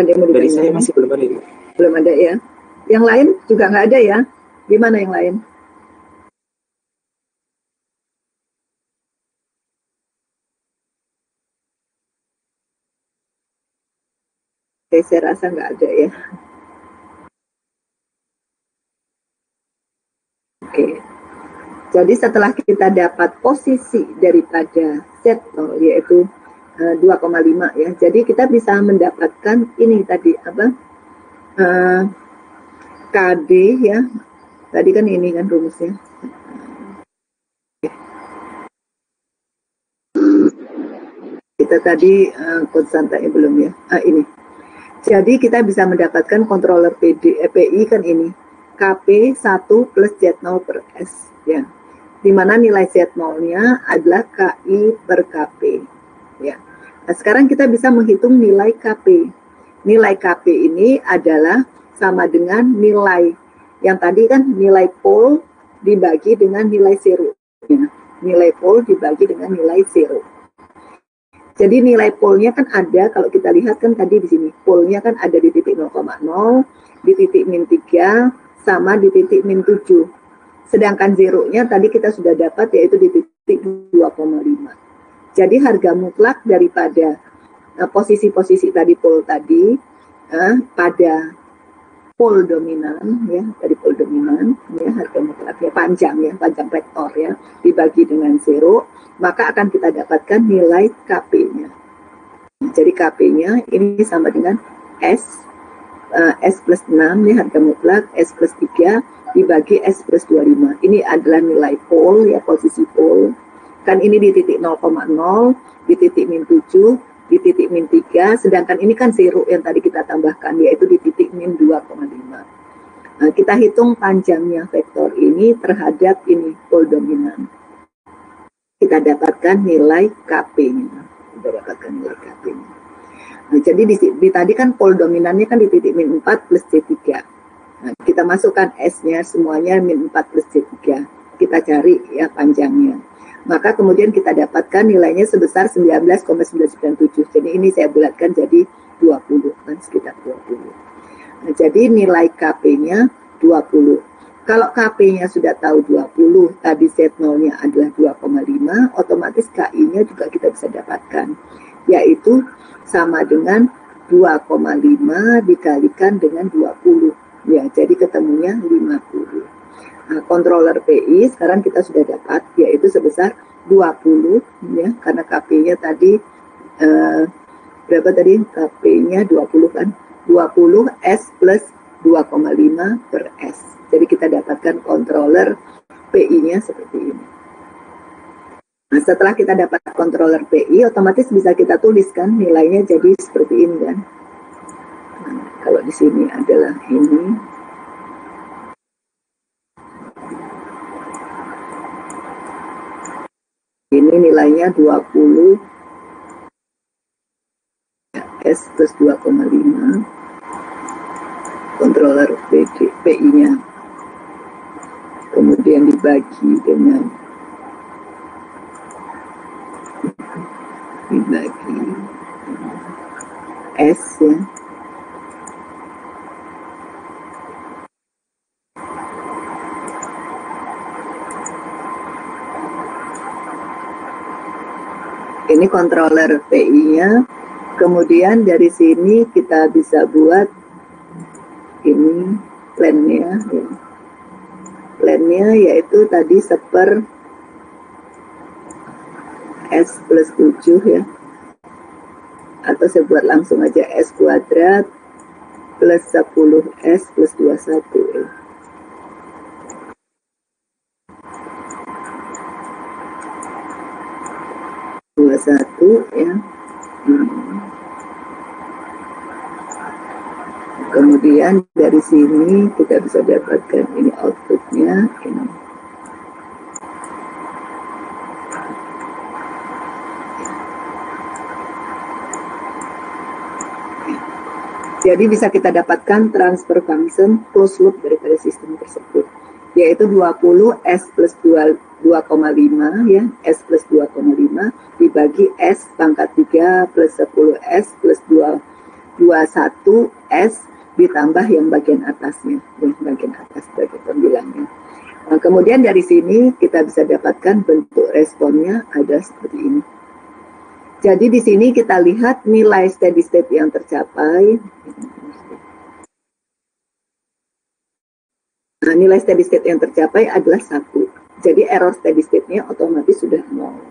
Ada yang mau ditanyakan? Dari saya masih belum ada. Belum ada ya. Yang lain juga nggak ada ya. Gimana yang lain? Oke, saya rasa nggak ada ya. Oke. Jadi setelah kita dapat posisi daripada Z0 yaitu 2,5 ya. Jadi kita bisa mendapatkan ini tadi apa? KD ya. Tadi kan ini kan rumusnya. Kita tadi konstantanya belum ya. Ini. Jadi kita bisa mendapatkan controller PI kan ini. KP 1 plus Z0 per S ya. Di mana nilai Z0-nya adalah KI per KP ya. Nah, sekarang kita bisa menghitung nilai KP. Nilai KP ini adalah sama dengan nilai yang tadi kan nilai pol dibagi dengan nilai zero ya. Nilai pol dibagi dengan nilai zero. Jadi nilai polnya kan ada, kalau kita lihat kan tadi di sini, polnya kan ada di titik 0,0, di titik min 3, sama di titik min 7. Sedangkan zeronya tadi kita sudah dapat yaitu di titik 2,5. Jadi harga mutlak daripada posisi-posisi tadi pol tadi pada pol dominan ya, dari pol dominan ya, harga mutlaknya panjang vektor ya, dibagi dengan zero, maka akan kita dapatkan nilai KP-nya. Jadi KP-nya ini sama dengan S plus 6 ya, harga mutlak, S plus 3 dibagi S plus 25. Ini adalah nilai pol ya, posisi pol. Kan ini di titik 0,0, di titik min 7, di titik min 3, sedangkan ini kan zero yang tadi kita tambahkan, yaitu di titik min 2,5. Nah, kita hitung panjangnya vektor ini terhadap ini pol dominan. Kita dapatkan nilai KP-nya. Nah, jadi di tadi kan pol dominannya kan di titik min 4 plus C3. Nah, kita masukkan S-nya semuanya min 4 plus C3. Kita cari ya panjangnya. Maka kemudian kita dapatkan nilainya sebesar 19,997. Jadi ini saya bulatkan jadi 20, kan sekitar 20. Nah, jadi nilai KP-nya 20. Kalau KP-nya sudah tahu 20, tadi Z0-nya adalah 2,5, otomatis KI-nya juga kita bisa dapatkan, yaitu sama dengan 2,5 dikalikan dengan 20. Ya, jadi ketemunya 50. Nah, controller PI sekarang kita sudah dapat, yaitu sebesar 20, ya, karena KP-nya tadi, berapa tadi? KP-nya 20 kan? 20 S plus 2,5 per S. Jadi kita dapatkan controller PI-nya seperti ini. Nah, setelah kita dapat controller PI, otomatis bisa kita tuliskan nilainya jadi seperti ini kan. Nah, kalau di sini adalah ini. Ini nilainya 20 S plus 2,5. Controller PI-nya. Kemudian dibagi dengan S ya. Ini controller PI-nya. Kemudian dari sini kita bisa buat ini plan-nya ya. Plan-nya yaitu tadi seper S plus 7 ya. Atau saya buat langsung aja S kuadrat plus 10 S plus 21 ya. Ya. Kemudian dari sini kita bisa dapatkan ini outputnya ini. Jadi bisa kita dapatkan transfer function closed loop daripada sistem tersebut, yaitu 20 S plus 2,5 ya, S plus 2,5 dibagi S pangkat 3 plus 10 S plus 21 S ditambah yang bagian atasnya, yang bagian atas sebagai pembilangnya. Nah, kemudian dari sini kita bisa dapatkan bentuk responnya ada seperti ini. Jadi di sini kita lihat nilai steady state yang tercapai. Nah, nilai steady state yang tercapai adalah 1. Jadi error steady state-nya otomatis sudah 0.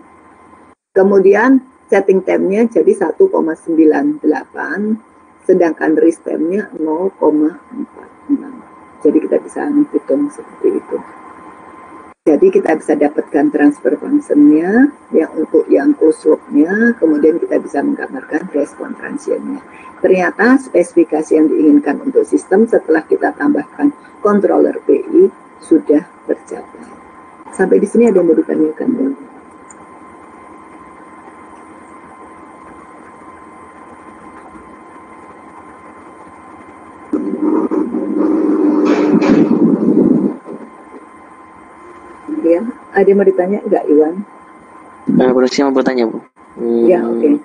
Kemudian setting time-nya jadi 1,98, sedangkan rest time-nya 0,46. Jadi kita bisa hitung seperti itu. Jadi kita bisa dapatkan transfer function-nya yang untuk yang closed loop-nya, kemudian kita bisa menggambarkan respon transient-nya. Ternyata spesifikasi yang diinginkan untuk sistem setelah kita tambahkan controller PI sudah tercapai. Sampai di sini ada yang mau ditanyakan ya? Ya, ada yang mau ditanya enggak, Iwan? Bu Rosi mau bertanya, Bu. Ya, oke.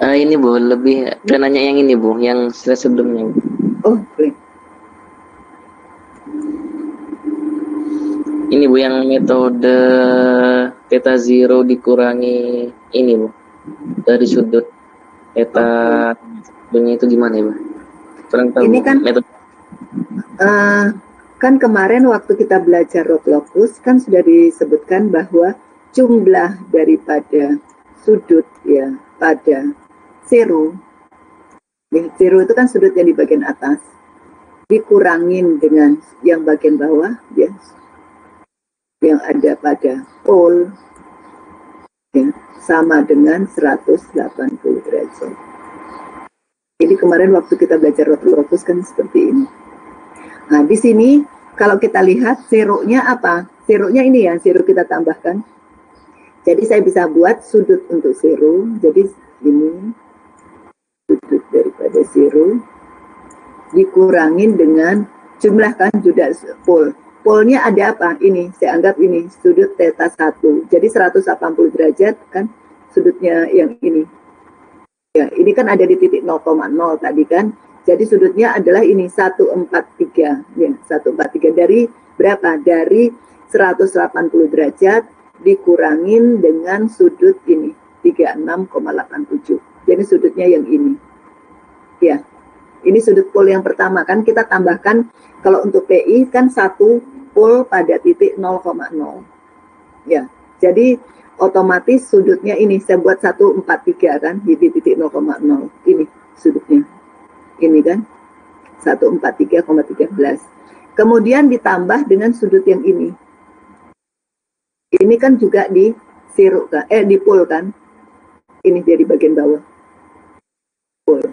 Ini Bu, lebih nanya yang ini Bu, yang slide sebelumnya Bu. Oh, boleh. Ini Bu, yang metode theta zero dikurangi ini Bu, dari sudut theta sebelumnya itu gimana ya Bu? Kurang tahu. Ini kan metode. Kan kemarin waktu kita belajar rod locus kan sudah disebutkan bahwa jumlah daripada sudut ya pada zero. Zero itu kan sudut yang di bagian atas dikurangin dengan yang bagian bawah ya, yang ada pada pole ya, sama dengan 180 derajat. Jadi kemarin waktu kita belajar rod locus kan seperti ini. Nah, di sini kalau kita lihat zero-nya apa? Zero-nya ini ya, zero kita tambahkan. Jadi saya bisa buat sudut untuk zero. Jadi ini sudut daripada zero dikurangin dengan jumlah kan juga pole. Pole-nya ada apa? Ini, saya anggap ini sudut theta 1. Jadi 180 derajat kan sudutnya yang ini. Ya, ini kan ada di titik 0,0 tadi kan. Jadi sudutnya adalah ini 143 ya, 143 dari berapa? Dari 180 derajat dikurangin dengan sudut ini 36,87. Jadi sudutnya yang ini. Ya. Ini sudut pole yang pertama kan kita tambahkan kalau untuk PI kan satu pole pada titik 0,0. Ya. Jadi otomatis sudutnya ini saya buat 143 kan di titik 0,0. Ini sudutnya. Ini kan 143,13. Kemudian ditambah dengan sudut yang ini. Ini kan juga di zero kan, di pole kan. Ini jadi bagian bawah. Pole.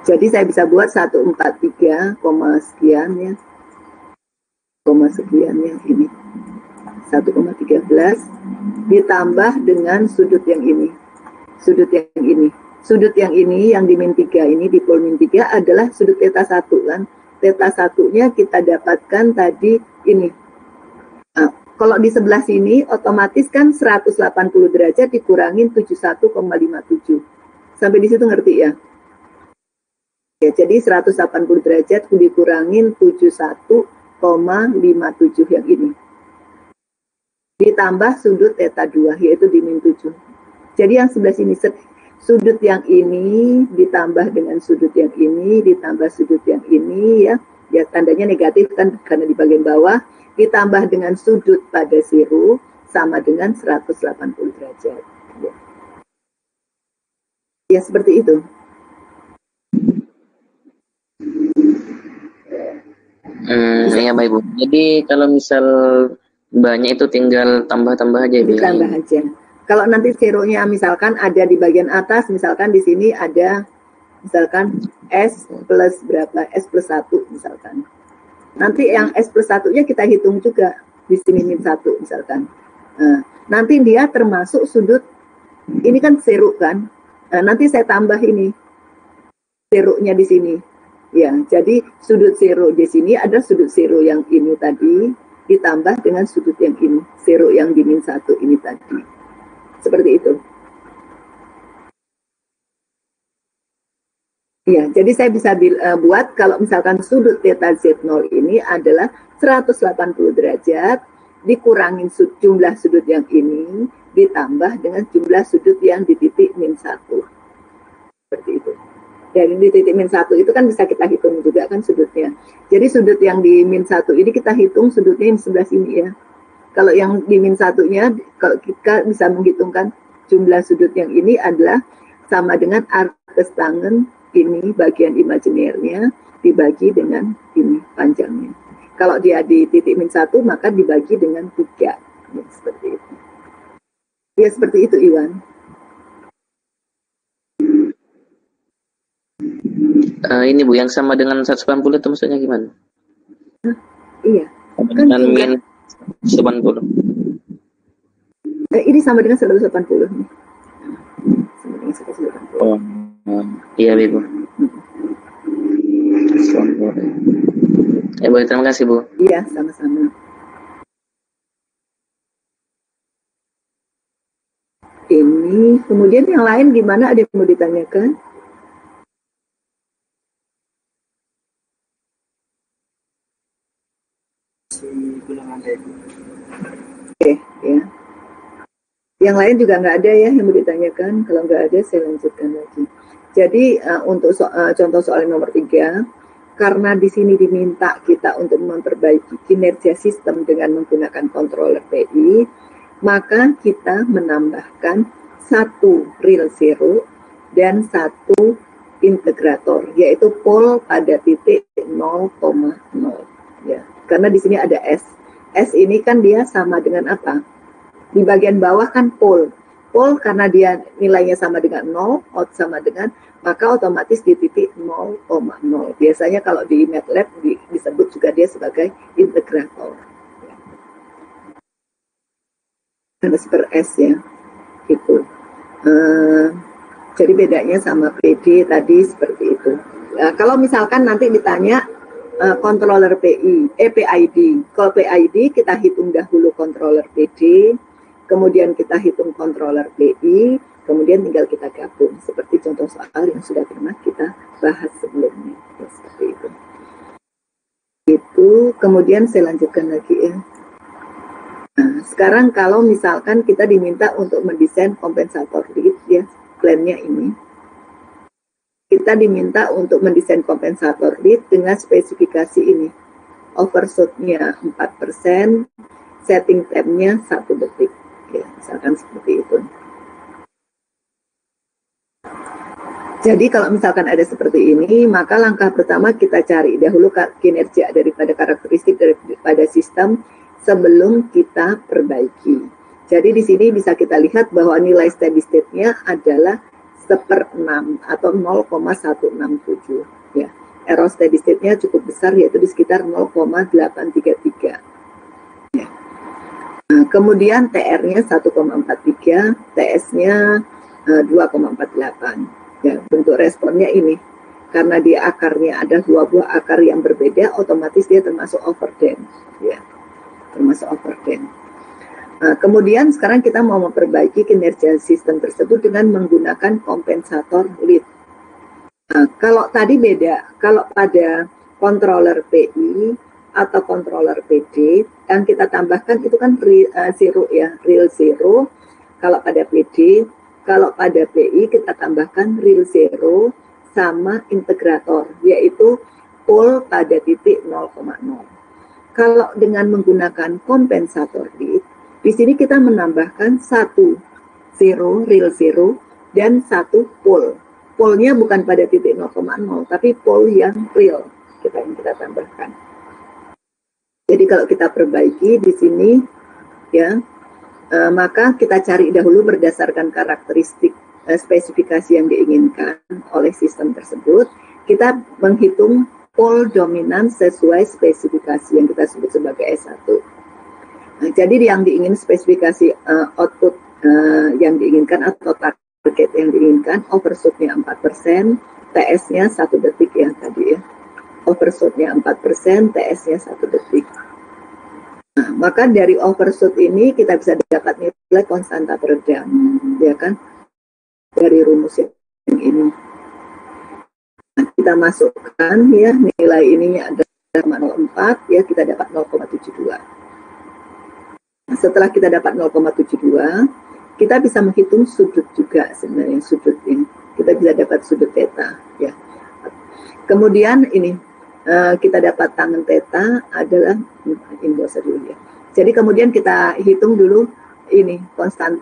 Jadi saya bisa buat 143, sekian ya. Sekian ya ini. 1,13 ditambah dengan sudut yang ini. Sudut yang ini. Sudut yang ini, yang di min 3 ini, di pol min 3 adalah sudut theta 1 kan. Theta 1-nya kita dapatkan tadi ini. Nah, kalau di sebelah sini, otomatis kan 180 derajat dikurangin 71,57. Sampai di situ ngerti ya? Ya, jadi 180 derajat dikurangin 71,57 yang ini. Ditambah sudut theta 2, yaitu di min 7. Jadi yang sebelah sini, sudut yang ini ditambah dengan sudut yang ini ditambah sudut yang ini ya tandanya negatif kan karena di bagian bawah ditambah dengan sudut pada zero sama dengan 180 derajat ya seperti itu. Ya baik Bu. Jadi kalau misal banyak itu tinggal tambah-tambah aja Bu. Tambah aja. Kalau nanti zero-nya misalkan ada di bagian atas, misalkan di sini ada misalkan S plus berapa, S plus 1 misalkan. Nanti yang S plus 1-nya kita hitung juga, di sini min 1 misalkan. Nanti dia termasuk sudut, ini kan zero kan, nanti saya tambah ini, zero-nya di sini. Ya, jadi sudut zero di sini ada sudut zero yang ini tadi, ditambah dengan sudut yang ini, zero yang di min 1 ini tadi. Seperti itu. Ya, jadi saya bisa buat kalau misalkan sudut theta Z0 ini adalah 180 derajat dikurangin jumlah sudut yang ini ditambah dengan jumlah sudut yang di titik min 1. Seperti itu. Dan di titik min 1 itu kan bisa kita hitung juga kan sudutnya. Jadi sudut yang di min 1 ini kita hitung sudutnya yang sebelah sini ya. Kalau yang di min satunya, kalau kita bisa menghitungkan jumlah sudut yang ini adalah sama dengan arcus tangen ini bagian imajinernya dibagi dengan ini panjangnya. Kalau dia di titik min 1 maka dibagi dengan 3. Ya, seperti itu. Ya seperti itu Iwan. Ini Bu, yang sama dengan 180 itu maksudnya gimana? Iya. Dengan min 180. Ini sama dengan 180 nih. Sama dengan 180. Oh, iya Bu. Ya Bu, terima kasih Bu. Iya, sama-sama. Ini, kemudian yang lain gimana? Ada yang mau ditanyakan? Belum ada. Oke, ya. Yang lain juga nggak ada ya yang mau ditanyakan. Kalau nggak ada, saya lanjutkan lagi. Jadi untuk contoh soal nomor 3, karena di sini diminta kita untuk memperbaiki kinerja sistem dengan menggunakan controller PI, maka kita menambahkan 1 real zero dan 1 integrator, yaitu pol pada titik 0,0. Ya, karena di sini ada S. S ini kan dia sama dengan apa? Di bagian bawah kan pol. Pol karena dia nilainya sama dengan 0, out sama dengan, maka otomatis di titik 0,0. Biasanya kalau di MATLAB disebut juga dia sebagai integrator. Karena per S ya, gitu. Jadi bedanya sama PD tadi seperti itu. Kalau misalkan nanti ditanya controller PID. Kalau PID kita hitung dahulu controller PD, kemudian kita hitung controller PI, kemudian tinggal kita gabung. Seperti contoh soal yang sudah pernah kita bahas sebelumnya. Ya, seperti itu. Itu, kemudian saya lanjutkan lagi ya. Nah, sekarang kalau misalkan kita diminta untuk mendesain kompensator lead ya, plannya ini. Kita diminta untuk mendesain kompensator lead dengan spesifikasi ini. Overshoot-nya 4%, setting time-nya 1 detik. Ya, misalkan seperti itu. Jadi kalau misalkan ada seperti ini, maka langkah pertama kita cari dahulu kinerja daripada karakteristik daripada sistem sebelum kita perbaiki. Jadi di sini bisa kita lihat bahwa nilai steady state-nya adalah 1/6 atau 0,167. Ya, error steady state-nya cukup besar yaitu di sekitar 0,833. Ya. Nah, kemudian TR-nya 1,43, TS-nya 2,48. Ya, bentuk responnya ini. Karena dia akarnya ada 2 buah akar yang berbeda, otomatis dia termasuk overdamp. Ya, termasuk overdamp. Nah, kemudian sekarang kita mau memperbaiki kinerja sistem tersebut dengan menggunakan kompensator lead. Nah, kalau tadi beda, kalau pada controller PI atau controller PD yang kita tambahkan itu kan zero ya, real zero. Kalau pada PD, kalau pada PI kita tambahkan real zero sama integrator, yaitu pol pada titik 0,0. Kalau dengan menggunakan kompensator lead, di sini kita menambahkan 1 zero, real zero, dan 1 pol. Polnya bukan pada titik 0,0, tapi pol yang real kita tambahkan. Jadi kalau kita perbaiki di sini, ya, maka kita cari dahulu berdasarkan karakteristik spesifikasi yang diinginkan oleh sistem tersebut. Kita menghitung pol dominan sesuai spesifikasi yang kita sebut sebagai S1. Nah, jadi yang diingin spesifikasi output yang diinginkan atau target yang diinginkan, overshoot-nya 4%, TS-nya 1 detik ya tadi ya. Overshoot-nya 4%, TS-nya 1 detik. Nah, maka dari overshoot ini kita bisa dapat nilai konstanta peredam, ya kan? Dari rumus yang ini. Nah, kita masukkan ya nilai ininya ada 0,04 ya, kita dapat 0,72. Setelah kita dapat 0,72, kita bisa menghitung sudut juga sebenarnya sudut ini. Kita bisa dapat sudut theta ya. Kemudian ini kita dapat tangen theta adalah inverse dulu ya. Jadi kemudian kita hitung dulu ini konstan,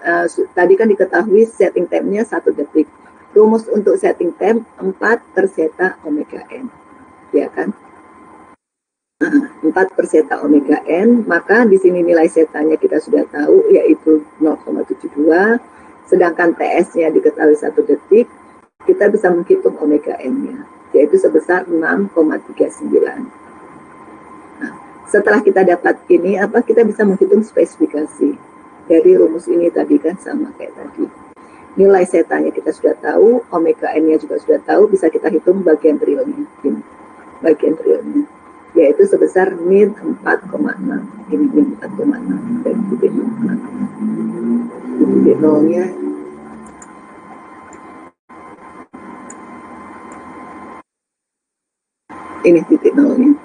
tadi kan diketahui setting time-nya 1 detik. Rumus untuk setting time 4 per zeta omega n, ya kan? 4 per zeta omega n, maka di sini nilai zetanya kita sudah tahu yaitu 0,72, sedangkan TS-nya diketahui 1 detik, kita bisa menghitung omega n-nya, yaitu sebesar 6,39. Nah, setelah kita dapat ini, kita bisa menghitung spesifikasi dari rumus ini tadi kan sama kayak tadi. Nilai zetanya kita sudah tahu, omega n-nya juga sudah tahu, bisa kita hitung bagian realnya, ini, bagian realnya, yaitu sebesar min 4,6, ini min 4,6 dari titik 0. Titik 0-nya ini titik 0-nya.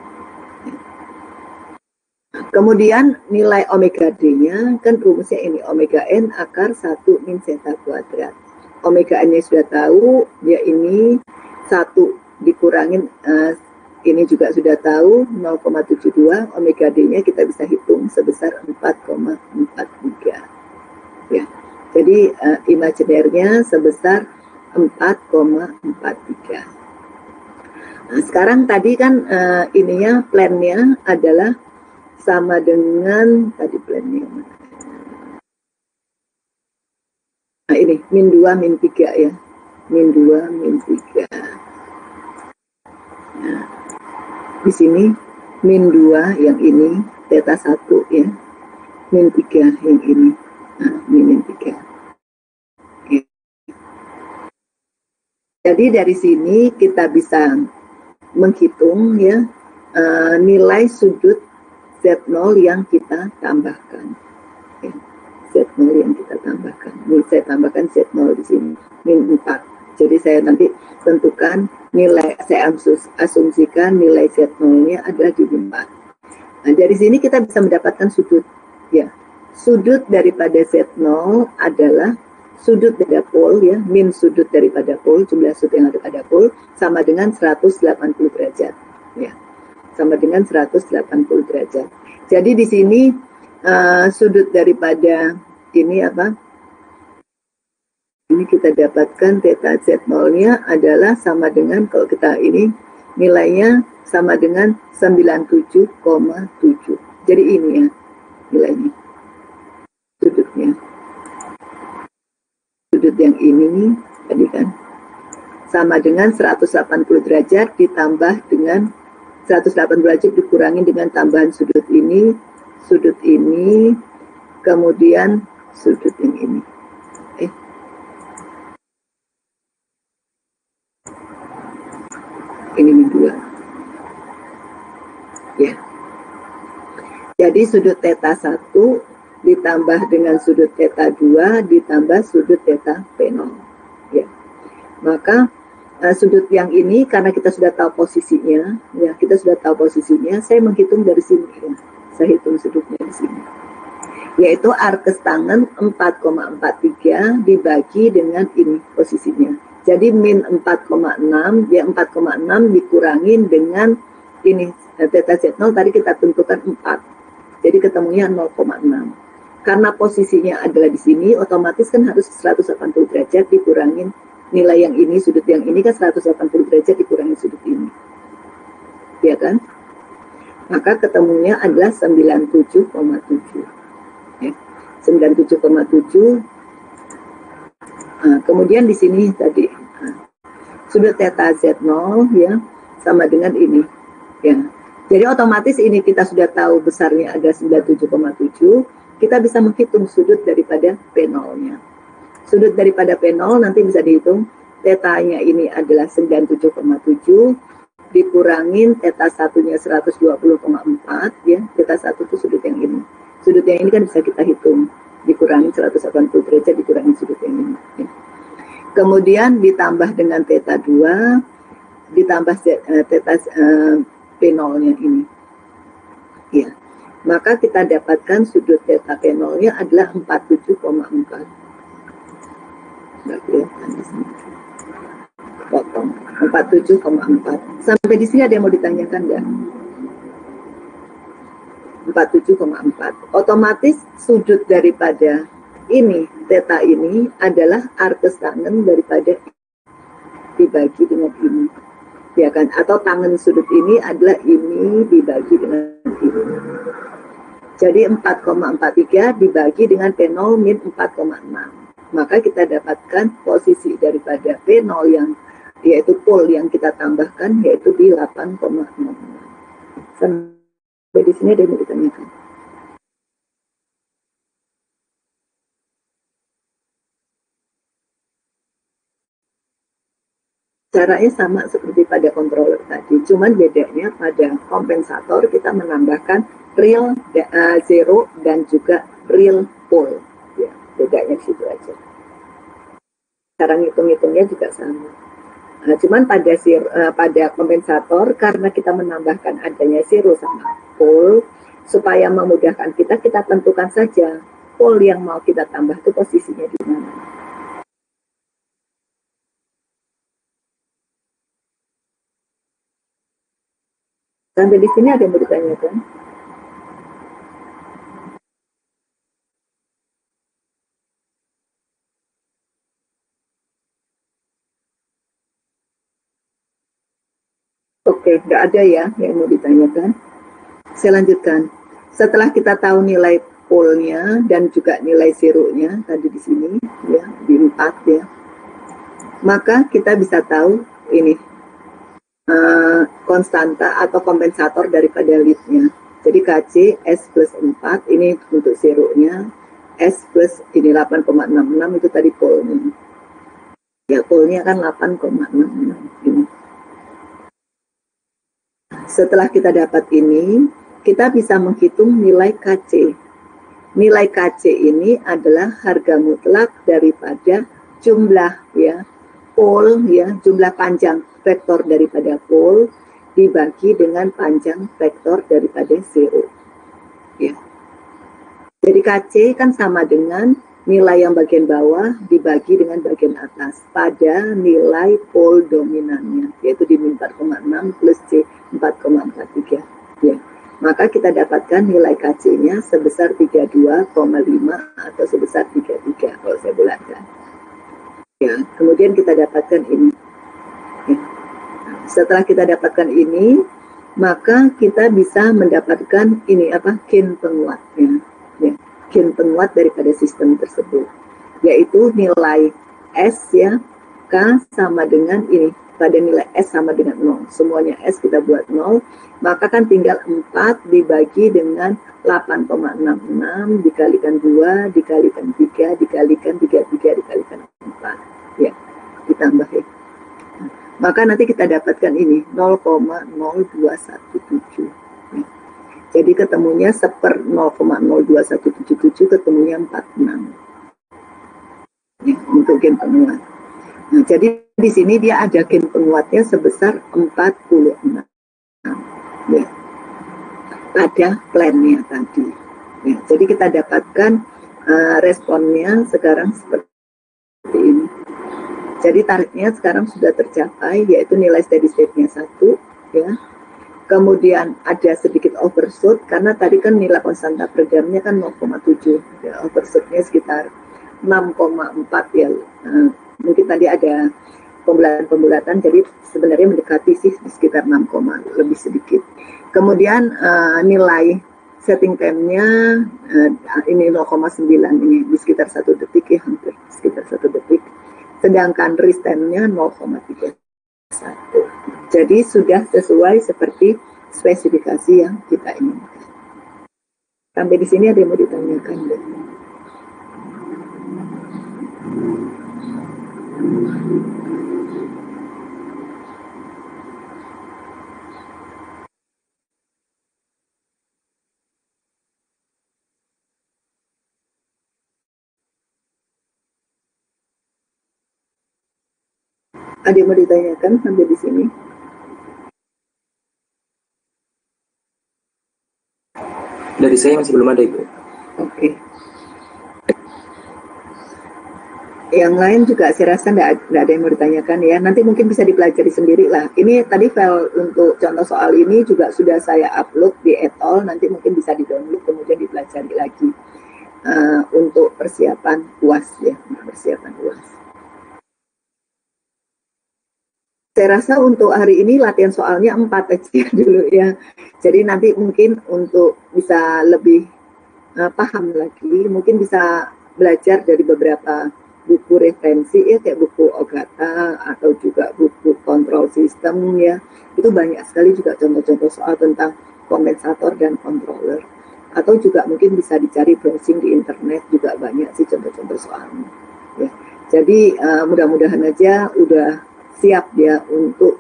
Kemudian nilai omega D-nya, kan rumusnya ini, omega N akar 1 min zeta kuadrat. Omega N-nya sudah tahu, ya ini 1 dikurangin, ini juga sudah tahu, 0,72, omega D-nya kita bisa hitung sebesar 4,43. Ya, jadi imajinernya sebesar 4,43. Nah, sekarang tadi kan ininya, plan-nya adalah sama dengan tadi plannya. Nah ini min 2 min 3 ya, min 2 min 3. Nah, di sini min 2 yang ini theta 1 ya, min 3 yang ini, nah min 3. Oke. Jadi dari sini kita bisa menghitung ya nilai sudut Z0 yang kita tambahkan. Ya, Z0 yang kita tambahkan. Ini saya tambahkan Z0 di sini, min 4. Jadi saya nanti tentukan nilai, saya asumsikan nilai Z0-nya adalah di 4. Nah, dari sini kita bisa mendapatkan sudut. Ya, sudut daripada Z0 adalah sudut pada pol, ya, min sudut daripada pol, jumlah sudut yang ada pada pol, sama dengan 180 derajat. Ya, sama dengan 180 derajat. Jadi di sini sudut daripada ini apa? Ini kita dapatkan theta Z0-nya adalah sama dengan, kalau kita ini nilainya sama dengan 97,7. Jadi ini ya nilainya. Sudutnya. Sudut yang ini tadi kan sama dengan 180 derajat ditambah dengan 180 derajat dikurangi dengan tambahan sudut ini, kemudian sudut yang ini. Ini min 2. Ya. Jadi sudut theta 1 ditambah dengan sudut theta 2 ditambah sudut theta P0. Ya. Maka sudut yang ini karena kita sudah tahu posisinya, ya kita sudah tahu posisinya, saya menghitung dari sini ya. Saya hitung sudutnya di sini. Yaitu arkes tangen 4,43 dibagi dengan ini posisinya. Jadi min 4,6, ya 4,6 dikurangin dengan ini theta Z0 tadi kita tentukan 4. Jadi ketemunya 0,6. Karena posisinya adalah di sini, otomatis kan harus 180 derajat dikurangin nilai yang ini, sudut yang ini kan 180 derajat dikurangi sudut ini. Ya kan? Maka ketemunya adalah 97,7. Ya. 97,7. Nah, kemudian di sini tadi sudut theta Z0 ya sama dengan ini. Ya. Jadi otomatis ini kita sudah tahu besarnya ada 97,7. Kita bisa menghitung sudut daripada P0-nya. Sudut daripada P0 nanti bisa dihitung, tetanya ini adalah 97,7 dikurangin theta satunya 120,4 ya. Theta 1 itu sudut yang ini. Sudut yang ini kan bisa kita hitung, dikurangin 180 derajat dikurangin sudut yang ini ya. Kemudian ditambah dengan theta 2 ditambah theta P0-nya ini. Ya. Maka kita dapatkan sudut theta P0-nya adalah 47,4. Nggak kelihatan di sini. Potong 47,4. Sampai di sini ada yang mau ditanyakan nggak? 47,4. Otomatis sudut daripada ini, theta ini adalah arcus tangen daripada dibagi dengan ini. Ya kan? Atau tangen sudut ini adalah ini dibagi dengan ini. Jadi 4,43 dibagi dengan P0 min 4,6. Maka kita dapatkan posisi daripada P0 yang yaitu pol yang kita tambahkan yaitu di 8,6. Sampai di sini ada yang mau ditanyakan. Caranya sama seperti pada controller tadi, cuman bedanya pada kompensator kita menambahkan real zero dan juga real pole. Ya, bedanya di situ aja. Cara ngitung-ngitungnya juga sama. Nah, cuman pada kompensator karena kita menambahkan adanya zero sama pole, supaya memudahkan kita tentukan saja pole yang mau kita tambah itu posisinya di mana. Sampai di sini ada yang mau ditanyakan? Oke, nggak ada ya yang mau ditanyakan. Saya lanjutkan. Setelah kita tahu nilai pole-nya dan juga nilai zero-nya tadi di sini, ya di 4 ya, maka kita bisa tahu ini konstanta atau kompensator daripada lead-nya. Jadi KC S plus 4 ini untuk zero-nya, S plus ini 8,66 itu tadi pole-nya. Ya pole-nya kan 8,66 ini. Setelah kita dapat ini, kita bisa menghitung nilai KC. Nilai KC ini adalah harga mutlak daripada jumlah ya pole ya, jumlah panjang vektor daripada pole dibagi dengan panjang vektor daripada zero. Ya. Jadi KC kan sama dengan nilai yang bagian bawah dibagi dengan bagian atas pada nilai pole dominannya, yaitu di min 4,6 plus C 4,43. Ya. Maka kita dapatkan nilai KC-nya sebesar 32,5 atau sebesar 33 kalau saya bulatkan. Ya, kemudian kita dapatkan ini. Ya. Setelah kita dapatkan ini, maka kita bisa mendapatkan ini apa? Gain penguatnya. Ya, gain penguat daripada sistem tersebut, yaitu nilai S ya, K sama dengan ini. Pada nilai S sama dengan 0. Semuanya S kita buat 0. Maka kan tinggal 4 dibagi dengan 8,66 dikalikan 2, dikalikan 3, dikalikan 33, dikalikan 4. Ya, ditambah ya. Maka nanti kita dapatkan ini 0,0217. Ya. Jadi ketemunya seper 0,02177 ketemunya 46. Ya, untuk gain penguat. Nah, jadi di sini dia ada gain penguatnya sebesar 46. Ya. Pada plannya tadi. Ya, jadi kita dapatkan responnya sekarang seperti ini. Jadi tariknya sekarang sudah tercapai, yaitu nilai steady state-nya 1. Ya. Kemudian ada sedikit overshoot, karena tadi kan nilai konstanta peredarnya kan 0,7. Ya, overshoot-nya sekitar 6,4 ya. Mungkin tadi ada pembulatan, jadi sebenarnya mendekati sih di sekitar 6, lebih sedikit. Kemudian nilai setting time-nya ini 0,9 ini di sekitar 1 detik ya, hampir sekitar 1 detik. Sedangkan rest time-nya 0,31. Jadi sudah sesuai seperti spesifikasi yang kita inginkan. Sampai di sini ada yang mau ditanyakan? Ada yang mau ditanyakan sampai di sini? Dari saya masih belum ada, Ibu. Oke. Yang lain juga saya rasa nggak ada yang mau ditanyakan ya. Nanti mungkin bisa dipelajari sendiri lah. Ini tadi file untuk contoh soal ini juga sudah saya upload di etol. Nanti mungkin bisa di-download kemudian dipelajari lagi untuk persiapan UAS ya, persiapan UAS. Saya rasa untuk hari ini latihan soalnya 4 aja dulu ya. Jadi nanti mungkin untuk bisa lebih paham lagi, mungkin bisa belajar dari beberapa buku referensi ya, kayak buku Ogata atau juga buku kontrol sistem ya. Itu banyak sekali juga contoh-contoh soal tentang kompensator dan controller. Atau juga mungkin bisa dicari browsing di internet, juga banyak sih contoh-contoh soalnya ya. Jadi mudah-mudahan aja udah siap dia untuk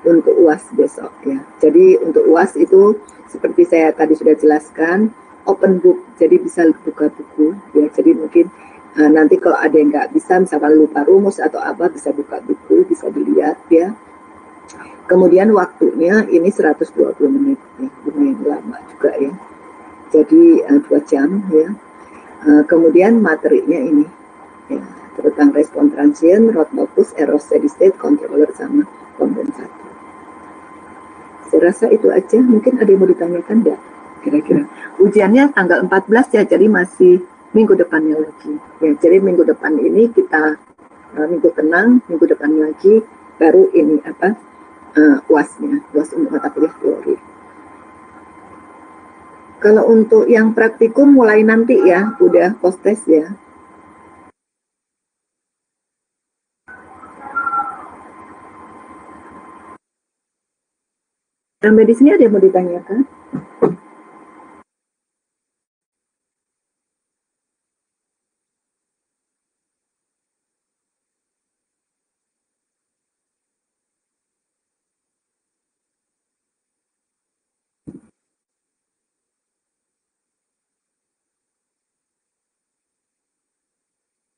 untuk UAS besok ya. Jadi untuk UAS itu seperti saya tadi sudah jelaskan, open book, jadi bisa buka buku ya. Jadi mungkin nanti kalau ada yang nggak bisa, misalkan lupa rumus atau apa, bisa buka buku, bisa dilihat ya. Kemudian waktunya ini 120 menit ya, lumayan lama juga ya. Jadi 2 jam ya. Kemudian materinya ini ya, tentang respon transient, rot locus, error steady state, controller sama kompensator. Saya rasa itu aja. Mungkin ada yang mau ditanyakan nggak? Kira-kira. Ujiannya tanggal 14 ya, jadi masih minggu depannya lagi. Ya, jadi minggu depan ini kita minggu tenang, minggu depan lagi baru ini UAS-nya, UAS untuk mata kuliah teori. Kalau untuk yang praktikum mulai nanti ya, udah post test ya. Sampai di sini ada yang mau ditanyakan?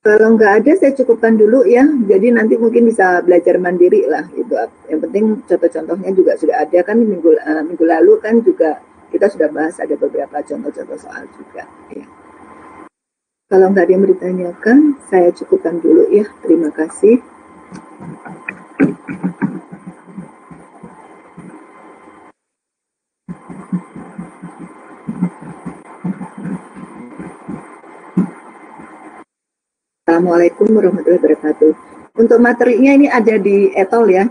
Kalau nggak ada, saya cukupkan dulu ya. Jadi nanti mungkin bisa belajar mandiri lah. Itu yang penting contoh-contohnya juga sudah ada kan minggu lalu kan juga kita sudah bahas ada beberapa contoh-contoh soal juga. Ya. Kalau nggak ada yang mau ditanyakan, saya cukupkan dulu ya. Terima kasih. Assalamualaikum warahmatullahi wabarakatuh. Untuk materinya ini ada di etol ya.